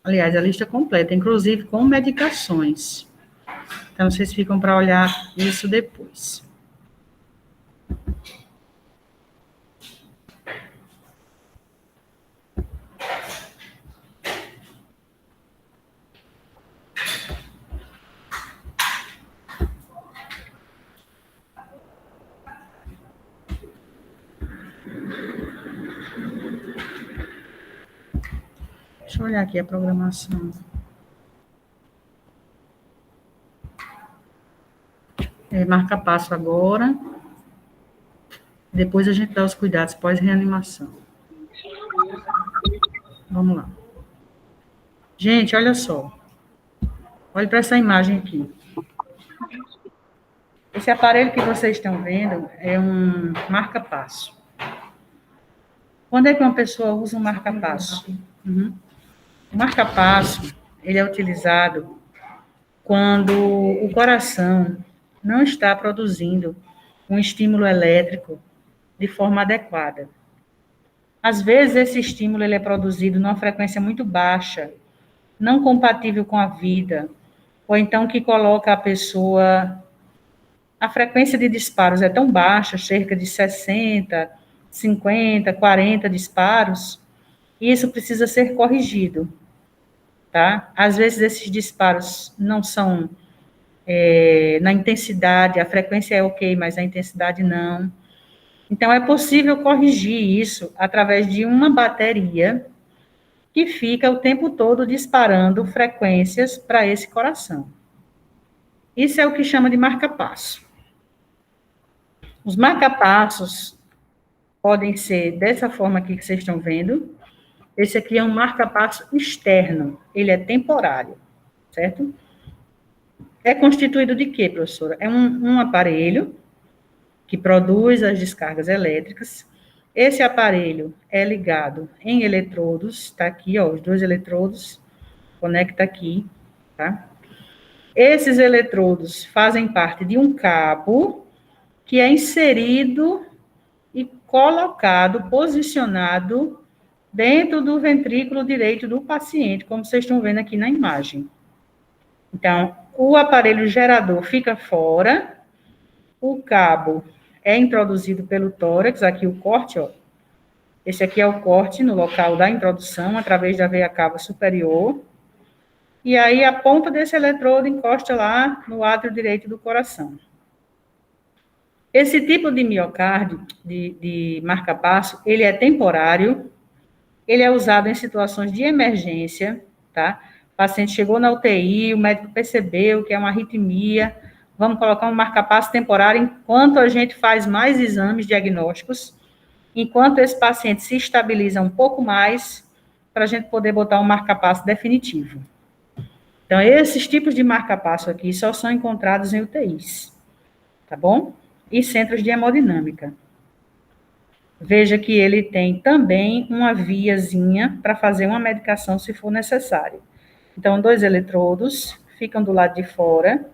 Aliás, a lista completa, inclusive com medicações. Então, vocês ficam para olhar isso depois. Deixa eu olhar aqui a programação. Marca passo agora. Depois a gente dá os cuidados pós-reanimação. Vamos lá. Gente, olha só. Olhe para essa imagem aqui. Esse aparelho que vocês estão vendo é um marca-passo. Quando é que uma pessoa usa um marca-passo? O marca-passo, ele é utilizado quando o coração não está produzindo um estímulo elétrico de forma adequada. Às vezes, esse estímulo ele é produzido numa frequência muito baixa, não compatível com a vida, ou então que coloca a pessoa... A frequência de disparos é tão baixa, cerca de 60 50, 40 disparos, isso precisa ser corrigido, tá? Às vezes esses disparos não são na intensidade, a frequência é ok, mas a intensidade não. Então, é possível corrigir isso através de uma bateria que fica o tempo todo disparando frequências para esse coração. Isso é o que chama de marca-passo. Os marca-passos podem ser dessa forma aqui que vocês estão vendo. Esse aqui é um marca-passo externo, ele é temporário, certo? É constituído de quê, professora? É um aparelho que produz as descargas elétricas. Esse aparelho é ligado em eletrodos, está aqui, ó, os 2 eletrodos, conecta aqui, tá? Esses eletrodos fazem parte de um cabo que é inserido e colocado, posicionado dentro do ventrículo direito do paciente, como vocês estão vendo aqui na imagem. Então, o aparelho gerador fica fora, o cabo é introduzido pelo tórax, aqui o corte, ó. Esse aqui é o corte no local da introdução, através da veia cava superior. E aí, a ponta desse eletrodo encosta lá no átrio direito do coração. Esse tipo de miocárdio, de marca-passo, ele é temporário, ele é usado em situações de emergência, tá? O paciente chegou na UTI, o médico percebeu que é uma arritmia, vamos colocar um marca-passo temporário enquanto a gente faz mais exames diagnósticos, enquanto esse paciente se estabiliza um pouco mais, para a gente poder botar um marca-passo definitivo. Então, esses tipos de marca-passo aqui só são encontrados em UTIs, tá bom? E centros de hemodinâmica. Veja que ele tem também uma viazinha para fazer uma medicação se for necessário. Então, 2 eletrodos ficam do lado de fora.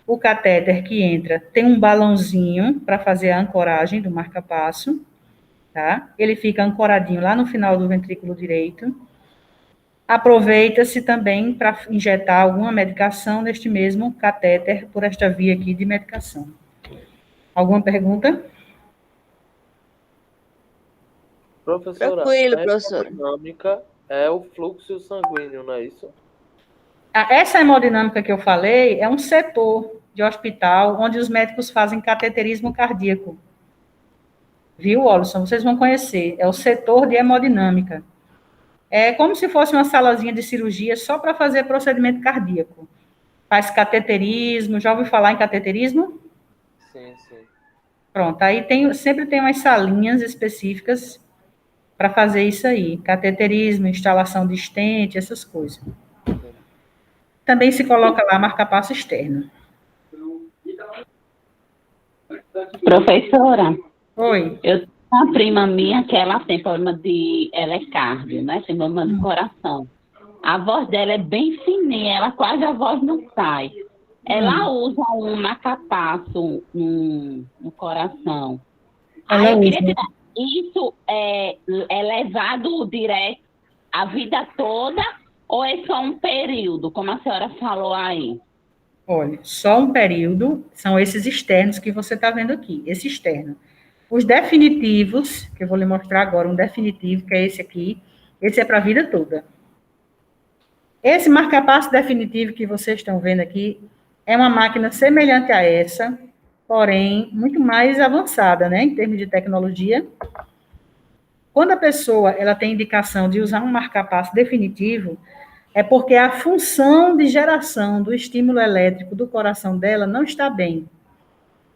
O catéter que entra tem um balãozinho para fazer a ancoragem do marca-passo, tá? Ele fica ancoradinho lá no final do ventrículo direito. Aproveita-se também para injetar alguma medicação neste mesmo catéter por esta via aqui de medicação. Alguma pergunta? Professora, Tranquilo, a professora. hemodinâmica é o fluxo sanguíneo, não é isso? Essa hemodinâmica que eu falei é um setor de hospital onde os médicos fazem cateterismo cardíaco. Viu, Olson? Vocês vão conhecer. É o setor de hemodinâmica. É como se fosse uma salazinha de cirurgia só para fazer procedimento cardíaco. Faz cateterismo. Já ouviu falar em cateterismo? Sim, sim. Pronto. Aí sempre tem umas salinhas específicas para fazer isso aí. Cateterismo, instalação de stent, essas coisas. Também se coloca lá marca-passo externo. Professora, Oi. eu tenho uma prima minha que ela tem problema ela é cardio, né? Tem problema de coração. A voz dela é bem fininha, ela quase a voz não sai. Ela usa um marca-passo no coração. Aí eu queria dizer, isso é levado direto a vida toda ou é só um período, como a senhora falou aí? Olha, só um período, são esses externos que você está vendo aqui, esse externo. Os definitivos, que eu vou lhe mostrar agora, um definitivo, que é esse aqui, esse é para a vida toda. Esse marca-passo definitivo que vocês estão vendo aqui, é uma máquina semelhante a essa, porém, muito mais avançada, né, em termos de tecnologia. Quando a pessoa, ela tem indicação de usar um marca-passo definitivo, é porque a função de geração do estímulo elétrico do coração dela não está bem.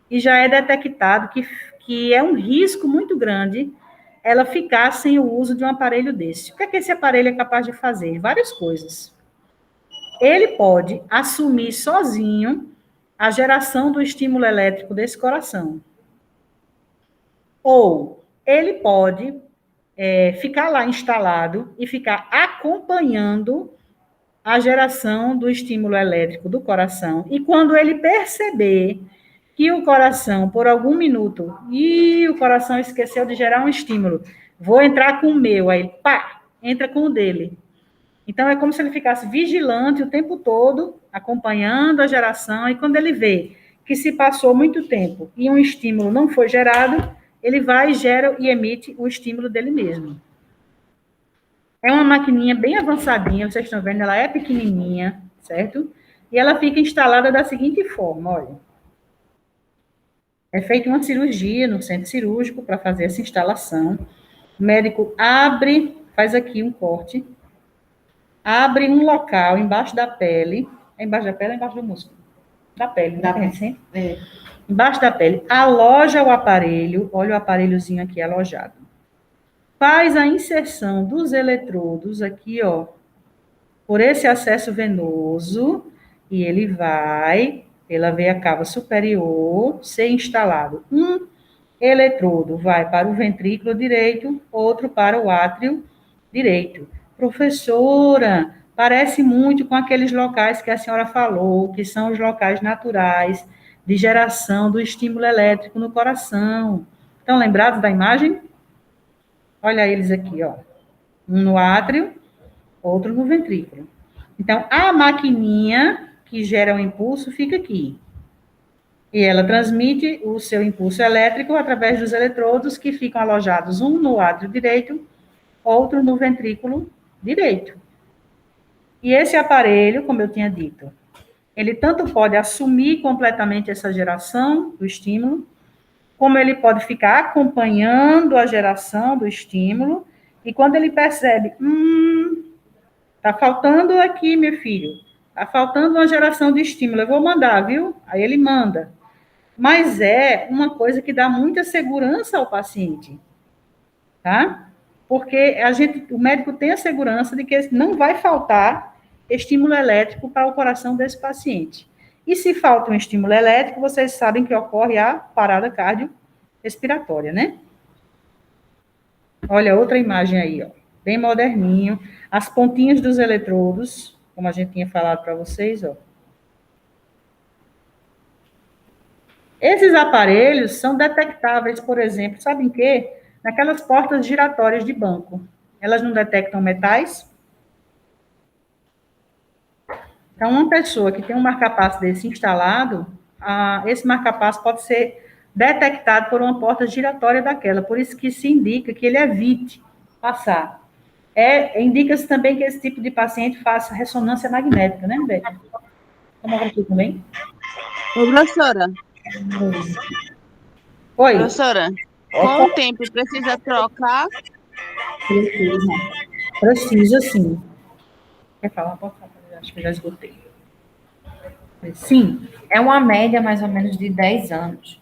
E já é detectado que é um risco muito grande ela ficar sem o uso de um aparelho desse. O que é que esse aparelho é capaz de fazer? Várias coisas. Ele pode assumir sozinho a geração do estímulo elétrico desse coração. Ou ele pode ficar lá instalado e ficar acompanhando a geração do estímulo elétrico do coração, e quando ele perceber que o coração, por algum minuto, o coração esqueceu de gerar um estímulo, vou entrar com o meu, aí, pá, entra com o dele. Então, é como se ele ficasse vigilante o tempo todo, acompanhando a geração, e quando ele vê que se passou muito tempo e um estímulo não foi gerado, ele vai, gera e emite o estímulo dele mesmo. É uma maquininha bem avançadinha, vocês estão vendo, ela é pequenininha, certo? E ela fica instalada da seguinte forma, olha. É feita uma cirurgia no centro cirúrgico para fazer essa instalação. O médico abre, faz aqui um corte, abre um local embaixo da pele, é embaixo da pele ou embaixo do músculo? Da pele, Da pele. Assim? Embaixo da pele, aloja o aparelho, olha o aparelhozinho aqui alojado. Faz a inserção dos eletrodos aqui, ó, por esse acesso venoso, e ele vai, pela veia cava superior, ser instalado. Um eletrodo vai para o ventrículo direito, outro para o átrio direito. Professora, parece muito com aqueles locais que a senhora falou, que são os locais naturais de geração do estímulo elétrico no coração. Estão lembrados da imagem? Olha eles aqui, ó. Um no átrio, outro no ventrículo. Então, a maquininha que gera o impulso fica aqui. E ela transmite o seu impulso elétrico através dos eletrodos que ficam alojados, um no átrio direito, outro no ventrículo direito. E esse aparelho, como eu tinha dito, ele tanto pode assumir completamente essa geração do estímulo, como ele pode ficar acompanhando a geração do estímulo, e quando ele percebe, tá faltando aqui, meu filho, tá faltando uma geração de estímulo, eu vou mandar, viu? Aí ele manda. Mas é uma coisa que dá muita segurança ao paciente, tá? Porque o médico tem a segurança de que não vai faltar estímulo elétrico para o coração desse paciente. E se falta um estímulo elétrico, vocês sabem que ocorre a parada cardiorrespiratória, né? Olha outra imagem aí, ó, bem moderninho. As pontinhas dos eletrodos, como a gente tinha falado para vocês, ó. Esses aparelhos são detectáveis, por exemplo, sabe em quê? Naquelas portas giratórias de banco. Elas não detectam metais? Então, uma pessoa que tem um marca-passo desse instalado, esse marca-passo pode ser detectado por uma porta giratória daquela, por isso que se indica que ele evite passar. Indica-se também que esse tipo de paciente faça ressonância magnética, né, Beto? Tomografia também? Ô, professora. Oi. Professora, com o tempo precisa trocar? Precisa, sim. Quer falar? Pode falar, acho que eu já esgotei. Sim, É uma média mais ou menos de 10 anos.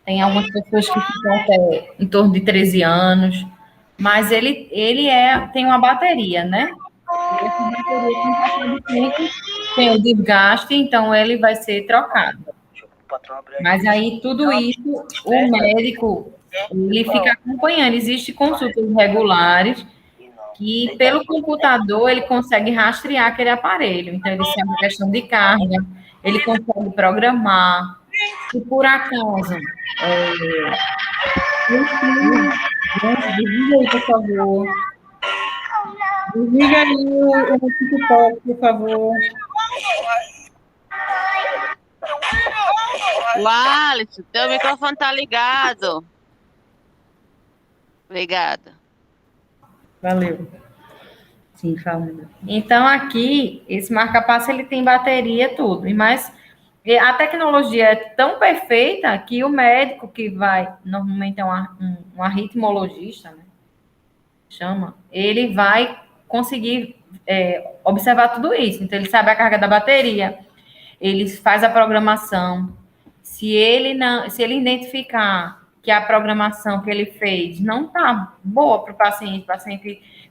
Tem algumas pessoas que ficam até em torno de 13 anos, mas ele tem uma bateria, né? E essa bateria, com o passar do tempo, tem o desgaste, então ele vai ser trocado. Mas aí, tudo isso, o médico, ele fica acompanhando. Existem consultas regulares que, pelo computador, ele consegue rastrear aquele aparelho. Então, ele sabe a questão de carga, ele consegue programar. Se por acaso, desliga aí, por favor. Desliga aí o TikTok, por favor. O Alisson, teu microfone tá ligado. Obrigada. Valeu. Sim, fala. Então, aqui, esse marca-passo, ele tem bateria, tudo. Mas a tecnologia é tão perfeita que o médico que vai, normalmente é um arritmologista, né? Chama, ele vai conseguir observar tudo isso. Então, ele sabe a carga da bateria, ele faz a programação. Se ele identificar que a programação que ele fez não está boa para o paciente,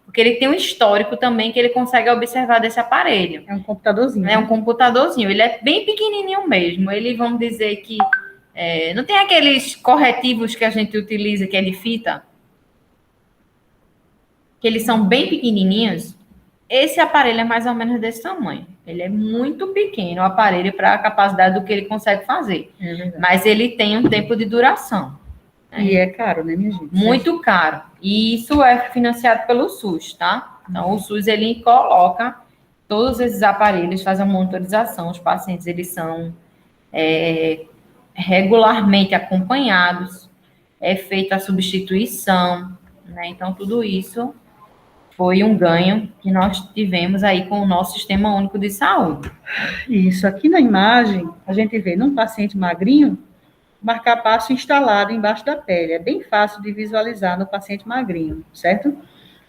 porque ele tem um histórico também que ele consegue observar desse aparelho. É um computadorzinho. É um computadorzinho. Ele é bem pequenininho mesmo. Ele, vamos dizer que não tem aqueles corretivos que a gente utiliza que é de fita, que eles são bem pequenininhos. Esse aparelho é mais ou menos desse tamanho. Ele é muito pequeno, o aparelho, para a capacidade do que ele consegue fazer. Mas ele tem um tempo de duração. E é caro, né, minha gente? Muito caro. E isso é financiado pelo SUS, tá? Então, o SUS, ele coloca todos esses aparelhos, faz a monitorização. Os pacientes, eles são regularmente acompanhados. é feita a substituição, né? Então, tudo isso foi um ganho que nós tivemos aí com o nosso Sistema Único de Saúde. Isso, aqui na imagem, a gente vê num paciente magrinho, marca-passo instalado embaixo da pele. É bem fácil de visualizar no paciente magrinho, certo?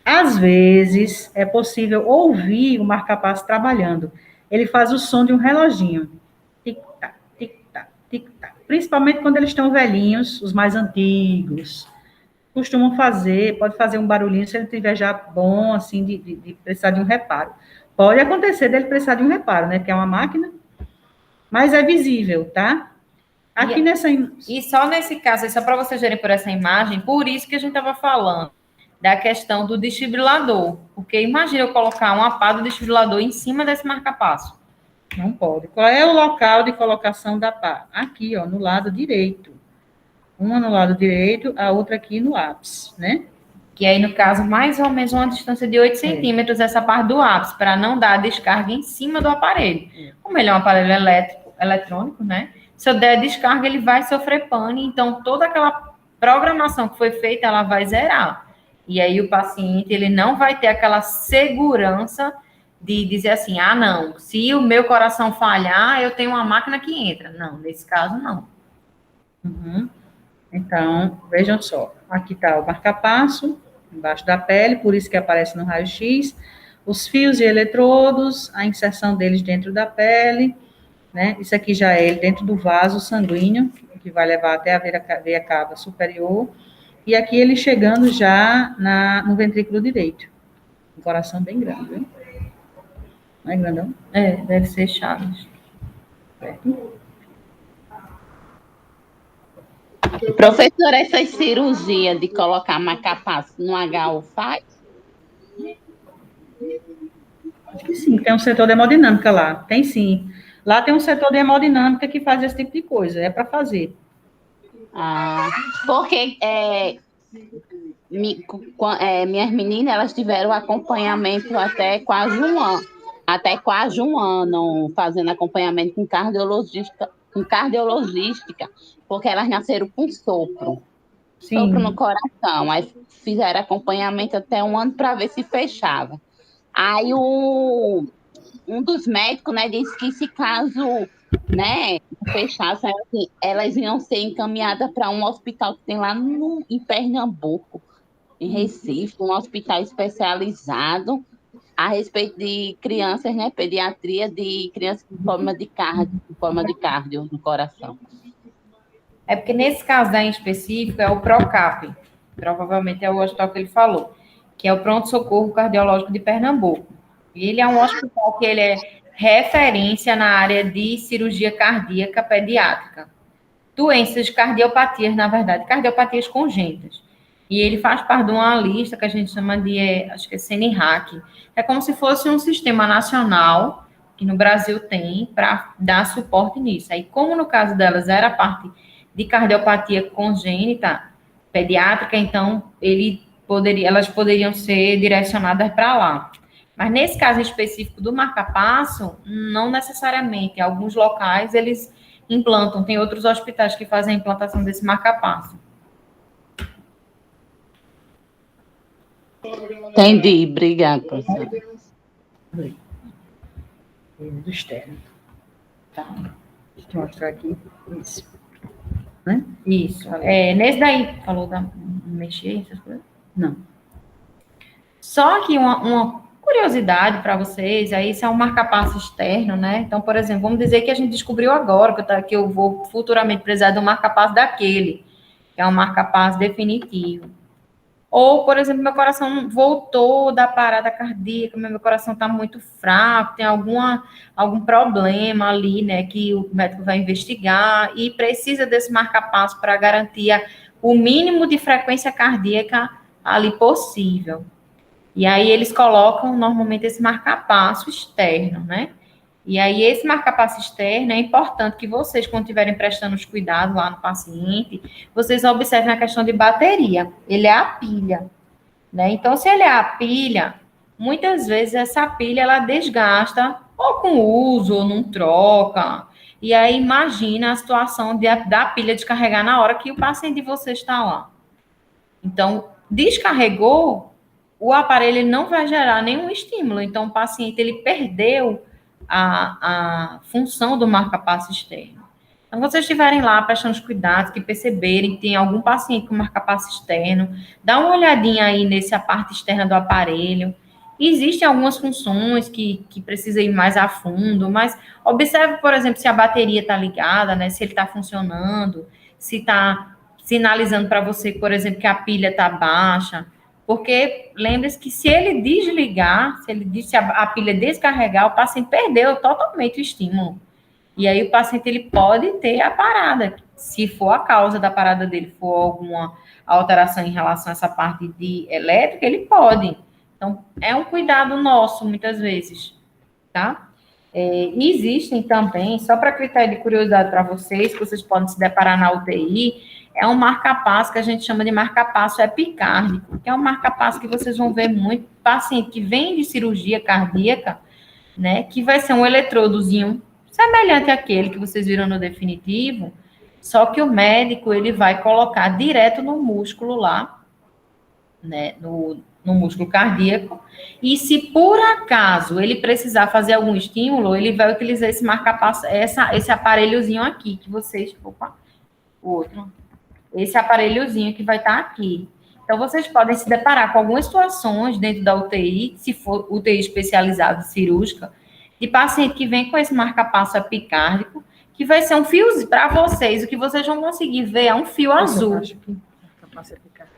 Às vezes, é possível ouvir o marca-passo trabalhando. Ele faz o som de um reloginho. Tic-tac, tic-tac, tic-tac. Principalmente quando eles estão velhinhos, os mais antigos. Costumam fazer, pode fazer um barulhinho se ele estiver já bom, assim, de precisar de um reparo. Pode acontecer dele precisar de um reparo, né? Que é uma máquina, mas é visível, tá? Aqui nessa... E só nesse caso, só para vocês verem por essa imagem, por isso que a gente estava falando da questão do desfibrilador. Porque imagina eu colocar uma pá do desfibrilador em cima desse marca-passo. Não pode. Qual é o local de colocação da pá? Aqui, ó, no lado direito. Uma no lado direito, a outra aqui no ápice, né? Que aí, no caso, mais ou menos uma distância de 8 centímetros, essa parte do ápice, para não dar descarga em cima do aparelho. Como ele é um aparelho eletrônico, né? Se eu der descarga, ele vai sofrer pane, então toda aquela programação que foi feita, ela vai zerar. E aí o paciente, ele não vai ter aquela segurança de dizer assim, ah, não, se o meu coração falhar, eu tenho uma máquina que entra. Não, nesse caso, não. Uhum. Então, vejam só, aqui está o marca-passo, embaixo da pele, por isso que aparece no raio-x, os fios e eletrodos, a inserção deles dentro da pele, né? Isso aqui já é dentro do vaso sanguíneo, que vai levar até a veia cava superior, e aqui ele chegando já no ventrículo direito. Um coração bem grande, viu? Não é grandão? É, deve ser Chaves. Certo? Professora, essas cirurgias de colocar marca-passo no HU faz? Acho que sim, tem um setor de hemodinâmica lá. Tem sim. Lá tem um setor de hemodinâmica que faz esse tipo de coisa. É para fazer. Ah, porque minhas meninas, elas tiveram acompanhamento até quase um ano. Até quase um ano fazendo acompanhamento com cardiologista, porque elas nasceram com sopro. Sim. Sopro no coração. Aí fizeram acompanhamento até um ano para ver se fechava. Aí um dos médicos, né, disse que se caso, né, fechasse, elas iam ser encaminhadas para um hospital que tem lá em Pernambuco, em Recife, um hospital especializado a respeito de crianças, né, pediatria de crianças com forma de cardio no coração. É porque nesse caso daí em específico é o PROCAP, provavelmente é o hospital que ele falou, que é o Pronto-Socorro Cardiológico de Pernambuco. E ele é um hospital que ele é referência na área de cirurgia cardíaca pediátrica. Doenças, cardiopatias, na verdade, cardiopatias congênitas. E ele faz parte de uma lista que a gente chama de, acho que é CNRAC. É como se fosse um sistema nacional, que no Brasil tem, para dar suporte nisso. Aí, como no caso delas era a parte de cardiopatia congênita, pediátrica, então elas poderiam ser direcionadas para lá. Mas nesse caso específico do marca-passo, não necessariamente. Em alguns locais eles implantam, tem outros hospitais que fazem a implantação desse marca-passo. Entendi, obrigada, professora. Do externo. Tá. Deixa eu mostrar aqui. Isso. Né? Isso. Nesse daí, falou da mexer, essas coisas? Não. Só que uma curiosidade para vocês, aí isso é um marca-passo externo, né? Então, por exemplo, vamos dizer que a gente descobriu agora que eu vou futuramente precisar de um marca-passo daquele, que é um marca-passo definitivo. Ou, por exemplo, meu coração voltou da parada cardíaca, meu coração está muito fraco, tem algum problema ali, né, que o médico vai investigar e precisa desse marca-passo para garantir o mínimo de frequência cardíaca ali possível. E aí eles colocam normalmente esse marca-passo externo, né? E aí esse marca-passo externo é importante que vocês, quando estiverem prestando os cuidados lá no paciente, vocês observem a questão de bateria. Ele é a pilha, né? Então, se ele é a pilha, muitas vezes essa pilha ela desgasta ou com uso ou não troca. E aí imagina a situação da pilha descarregar na hora que o paciente de vocês está lá. Então, descarregou, o aparelho ele não vai gerar nenhum estímulo. Então, o paciente ele perdeu a função do marca-passo externo. Então, vocês estiverem lá prestando os cuidados, que perceberem que tem algum paciente com marca-passo externo, dá uma olhadinha aí nessa parte externa do aparelho. Existem algumas funções que precisam ir mais a fundo, mas observe, por exemplo, se a bateria está ligada, né? Se ele está funcionando, se está sinalizando para você, por exemplo, que a pilha está baixa. Porque lembre-se que se ele desligar, se a pilha descarregar, o paciente perdeu totalmente o estímulo. E aí o paciente ele pode ter a parada. Se for a causa da parada dele, for alguma alteração em relação a essa parte de elétrica, ele pode. Então, é um cuidado nosso, muitas vezes, tá? E existem também, só para critério de curiosidade para vocês, que vocês podem se deparar na UTI, é um marca-passo que a gente chama de marca-passo epicárdico, que é um marca-passo que vocês vão ver muito paciente que vem de cirurgia cardíaca, né, que vai ser um eletrodozinho semelhante àquele que vocês viram no definitivo, só que o médico, ele vai colocar direto no músculo lá, né, no músculo cardíaco, e se por acaso ele precisar fazer algum estímulo, ele vai utilizar esse marca-passo, esse aparelhozinho aqui, que vocês, esse aparelhozinho que vai estar aqui. Então, vocês podem se deparar com algumas situações dentro da UTI, se for UTI especializada cirúrgica, de paciente que vem com esse marca-passo epicárdico, que vai ser um fio, para vocês, o que vocês vão conseguir ver é um fio azul.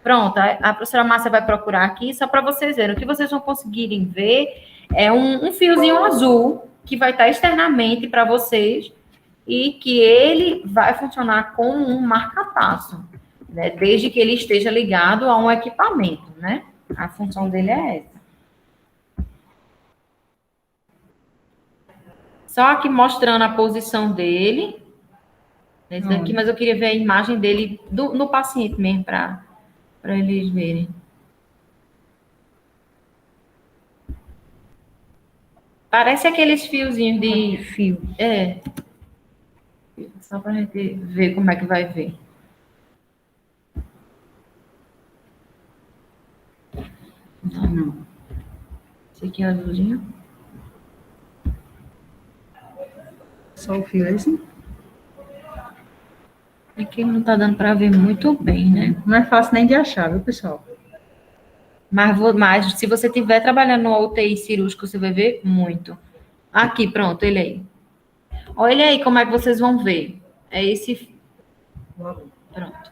Pronto, a professora Márcia vai procurar aqui, só para vocês verem. O que vocês vão conseguirem ver é um fiozinho azul, que vai estar externamente para vocês, e que ele vai funcionar como um marca-passo, né? Desde que ele esteja ligado a um equipamento, né? A função dele é essa. Só aqui mostrando a posição dele. Esse daqui, mas eu queria ver a imagem dele no paciente mesmo, para eles verem. Parece aqueles fiozinhos de fio. É. Só para a gente ver como é que vai ver. Não. Esse aqui é azulzinho. Só o fio esse? Aqui não tá dando para ver muito bem, né? Não é fácil nem de achar, viu, pessoal? Mas se você estiver trabalhando no UTI cirúrgico, você vai ver muito. Aqui, pronto, ele aí. Olha aí como é que vocês vão ver. É esse. Pronto.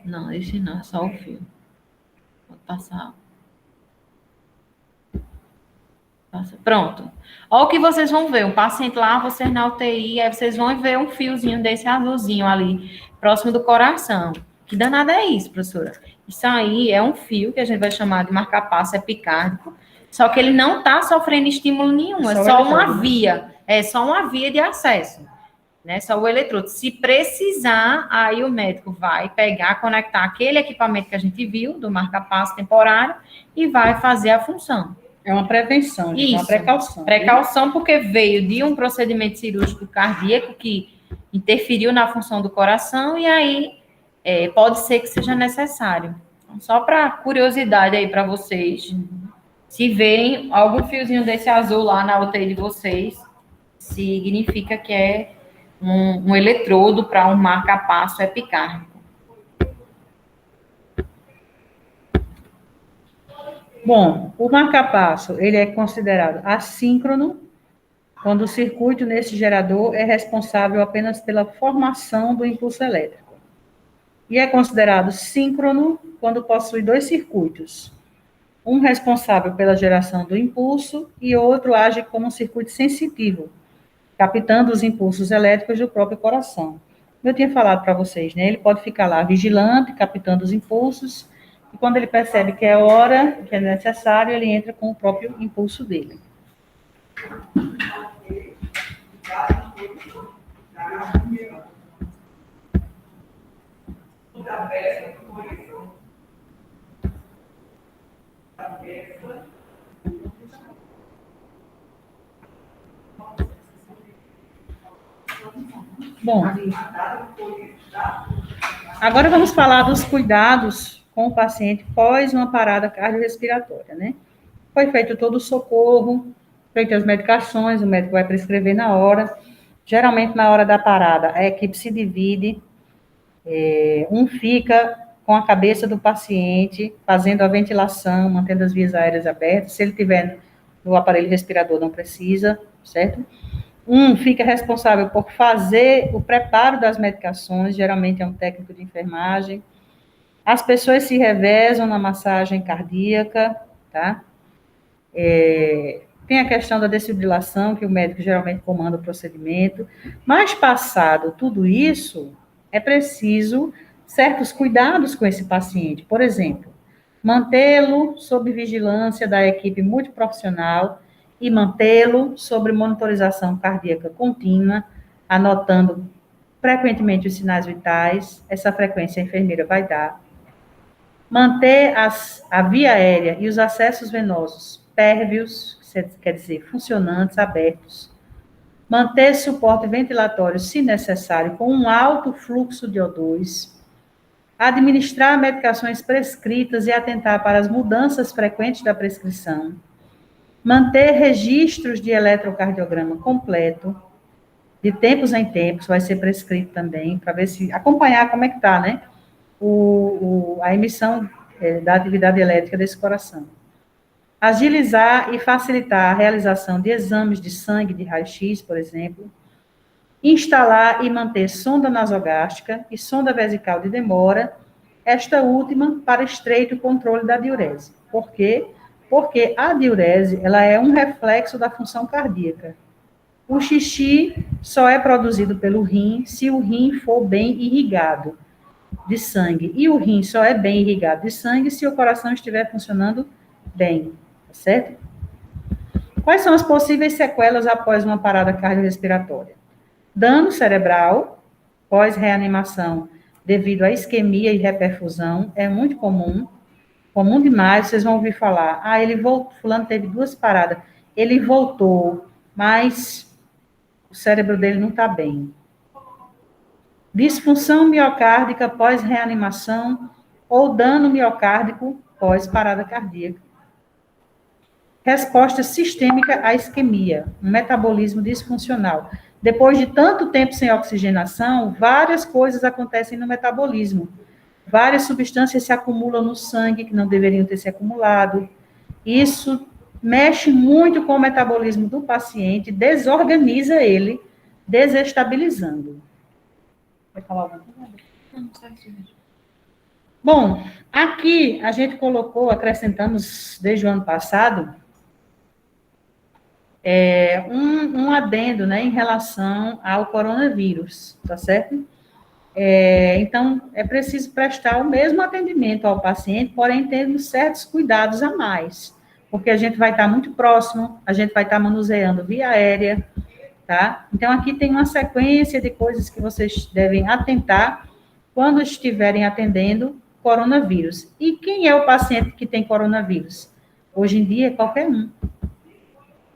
Não, esse não, é só o fio. Vou passar. Pronto. Olha o que vocês vão ver. Um paciente lá, vocês na UTI, aí vocês vão ver um fiozinho desse azulzinho ali, próximo do coração. Que danada é isso, professora? Isso aí é um fio que a gente vai chamar de marca-passo epicárdico, só que ele não está sofrendo estímulo nenhum, é só uma via. É só uma via de acesso, né? Só o eletrodo. Se precisar, aí o médico vai pegar, conectar aquele equipamento que a gente viu, do marca-passo temporário, e vai fazer a função. É uma prevenção, gente, uma precaução. Precaução porque veio de um procedimento cirúrgico cardíaco que interferiu na função do coração e aí pode ser que seja necessário. Então, só para curiosidade aí para vocês, se verem algum fiozinho desse azul lá na UTI de vocês, significa que é um eletrodo para um marca-passo epicárdico. Bom, o marca-passo, ele é considerado assíncrono quando o circuito nesse gerador é responsável apenas pela formação do impulso elétrico. E é considerado síncrono quando possui dois circuitos, um responsável pela geração do impulso e outro age como um circuito sensitivo, captando os impulsos elétricos do próprio coração. Eu tinha falado para vocês, né? Ele pode ficar lá vigilante, captando os impulsos, e quando ele percebe que é hora, que é necessário, ele entra com o próprio impulso dele. Bom, agora vamos falar dos cuidados com o paciente pós uma parada cardiorrespiratória, né? Foi feito todo o socorro, feitas as medicações, o médico vai prescrever na hora. Geralmente, na hora da parada, a equipe se divide, um fica com a cabeça do paciente, fazendo a ventilação, mantendo as vias aéreas abertas. Se ele tiver no aparelho respirador, não precisa, certo? Um fica responsável por fazer o preparo das medicações, geralmente é um técnico de enfermagem. As pessoas se revezam na massagem cardíaca, tá? Tem a questão da desfibrilação, que o médico geralmente comanda o procedimento. Mas, passado tudo isso, é preciso certos cuidados com esse paciente. Por exemplo, mantê-lo sob vigilância da equipe multiprofissional e mantê-lo sob monitorização cardíaca contínua, anotando frequentemente os sinais vitais. Essa frequência a enfermeira vai dar. Manter a via aérea e os acessos venosos pérvios, quer dizer, funcionantes, abertos. Manter suporte ventilatório, se necessário, com um alto fluxo de O2. Administrar medicações prescritas e atentar para as mudanças frequentes da prescrição. Manter registros de eletrocardiograma completo, de tempos em tempos, vai ser prescrito também, para ver se, acompanhar como é que está, né? A emissão da atividade elétrica desse coração. Agilizar e facilitar a realização de exames de sangue, de raio-x, por exemplo. Instalar e manter sonda nasogástrica e sonda vesical de demora, esta última para estreito controle da diurese. Por quê? Porque a diurese, ela é um reflexo da função cardíaca. O xixi só é produzido pelo rim se o rim for bem irrigado de sangue. E o rim só é bem irrigado de sangue se o coração estiver funcionando bem, tá certo? Quais são as possíveis sequelas após uma parada cardiorrespiratória? Dano cerebral, pós-reanimação, devido à isquemia e reperfusão, é muito comum demais, vocês vão ouvir falar, ele voltou, fulano teve 2 paradas, ele voltou, mas o cérebro dele não está bem. Disfunção miocárdica pós-reanimação ou dano miocárdico pós-parada cardíaca. Resposta sistêmica à isquemia, um metabolismo disfuncional. Depois de tanto tempo sem oxigenação, várias coisas acontecem no metabolismo. Várias substâncias se acumulam no sangue que não deveriam ter se acumulado. Isso mexe muito com o metabolismo do paciente, desorganiza ele, desestabilizando. Vai falar alguma coisa? Bom, aqui a gente colocou, acrescentamos desde o ano passado, um adendo, né, em relação ao coronavírus, tá certo? Então, é preciso prestar o mesmo atendimento ao paciente, porém tendo certos cuidados a mais, porque a gente vai estar muito próximo, a gente vai estar manuseando via aérea, tá? Então, aqui tem uma sequência de coisas que vocês devem atentar quando estiverem atendendo coronavírus. E quem é o paciente que tem coronavírus? Hoje em dia, é qualquer um.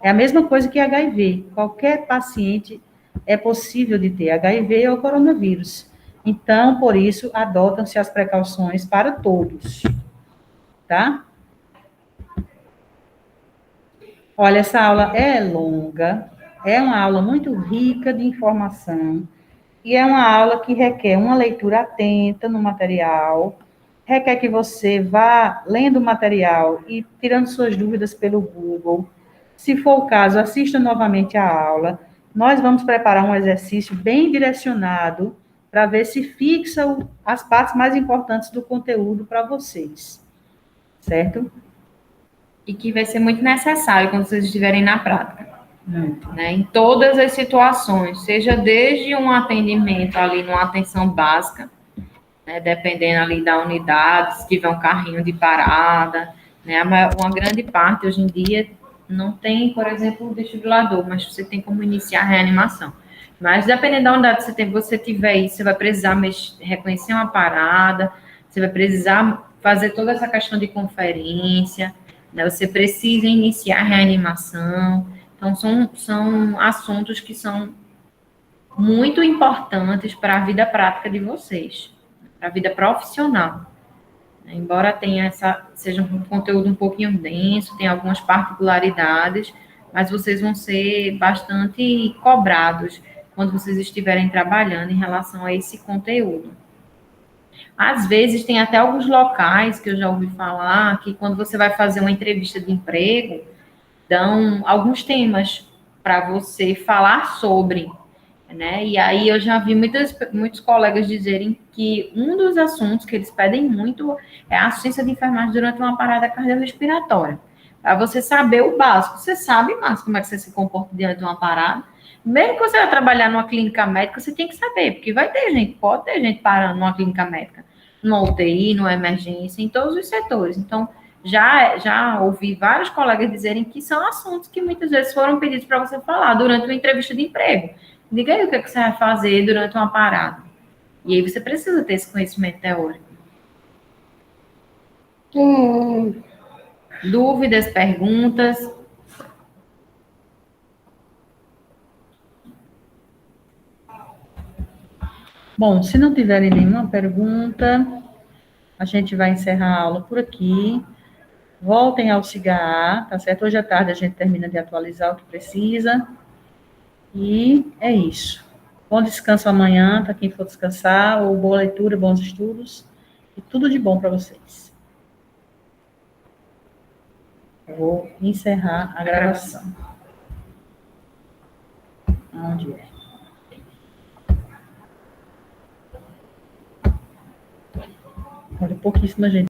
É a mesma coisa que HIV. Qualquer paciente é possível de ter HIV ou coronavírus. Então, por isso, adotam-se as precauções para todos. Tá? Olha, essa aula é longa, é uma aula muito rica de informação, e é uma aula que requer uma leitura atenta no material, requer que você vá lendo o material e tirando suas dúvidas pelo Google. Se for o caso, assista novamente a aula. Nós vamos preparar um exercício bem direcionado para ver se fixa as partes mais importantes do conteúdo para vocês. Certo? E que vai ser muito necessário quando vocês estiverem na prática. Né? Em todas as situações, seja desde um atendimento ali numa atenção básica, né, dependendo ali da unidade, se tiver um carrinho de parada, né, uma grande parte hoje em dia não tem, por exemplo, o desfibrilador, mas você tem como iniciar a reanimação. Mas dependendo da unidade que você tiver isso, você vai precisar reconhecer uma parada, você vai precisar fazer toda essa questão de conferência, né, você precisa iniciar a reanimação. Então, são assuntos que são muito importantes para a vida prática de vocês, para a vida profissional. Embora seja um conteúdo um pouquinho denso, tem algumas particularidades, mas vocês vão ser bastante cobrados quando vocês estiverem trabalhando em relação a esse conteúdo. Às vezes, tem até alguns locais que eu já ouvi falar que quando você vai fazer uma entrevista de emprego, dão alguns temas para você falar sobre, né? E aí eu já vi muitos colegas dizerem que um dos assuntos que eles pedem muito é a assistência de enfermagem durante uma parada cardiorrespiratória. Para você saber o básico. Você sabe, Márcio, como é que você se comporta diante de uma parada? Mesmo que você vai trabalhar numa clínica médica, você tem que saber, porque pode ter gente parando numa clínica médica, numa UTI, numa emergência, em todos os setores. Então, já ouvi vários colegas dizerem que são assuntos que muitas vezes foram pedidos para você falar durante uma entrevista de emprego. Diga aí o que você vai fazer durante uma parada. E aí você precisa ter esse conhecimento teórico. Dúvidas, perguntas? Bom, se não tiverem nenhuma pergunta, a gente vai encerrar a aula por aqui. Voltem ao CIGA, tá certo? Hoje à tarde a gente termina de atualizar o que precisa. E é isso. Bom descanso amanhã, para quem for descansar, ou boa leitura, bons estudos, e tudo de bom para vocês. Eu vou encerrar a gravação. Onde é? Olha, pouquíssima gente.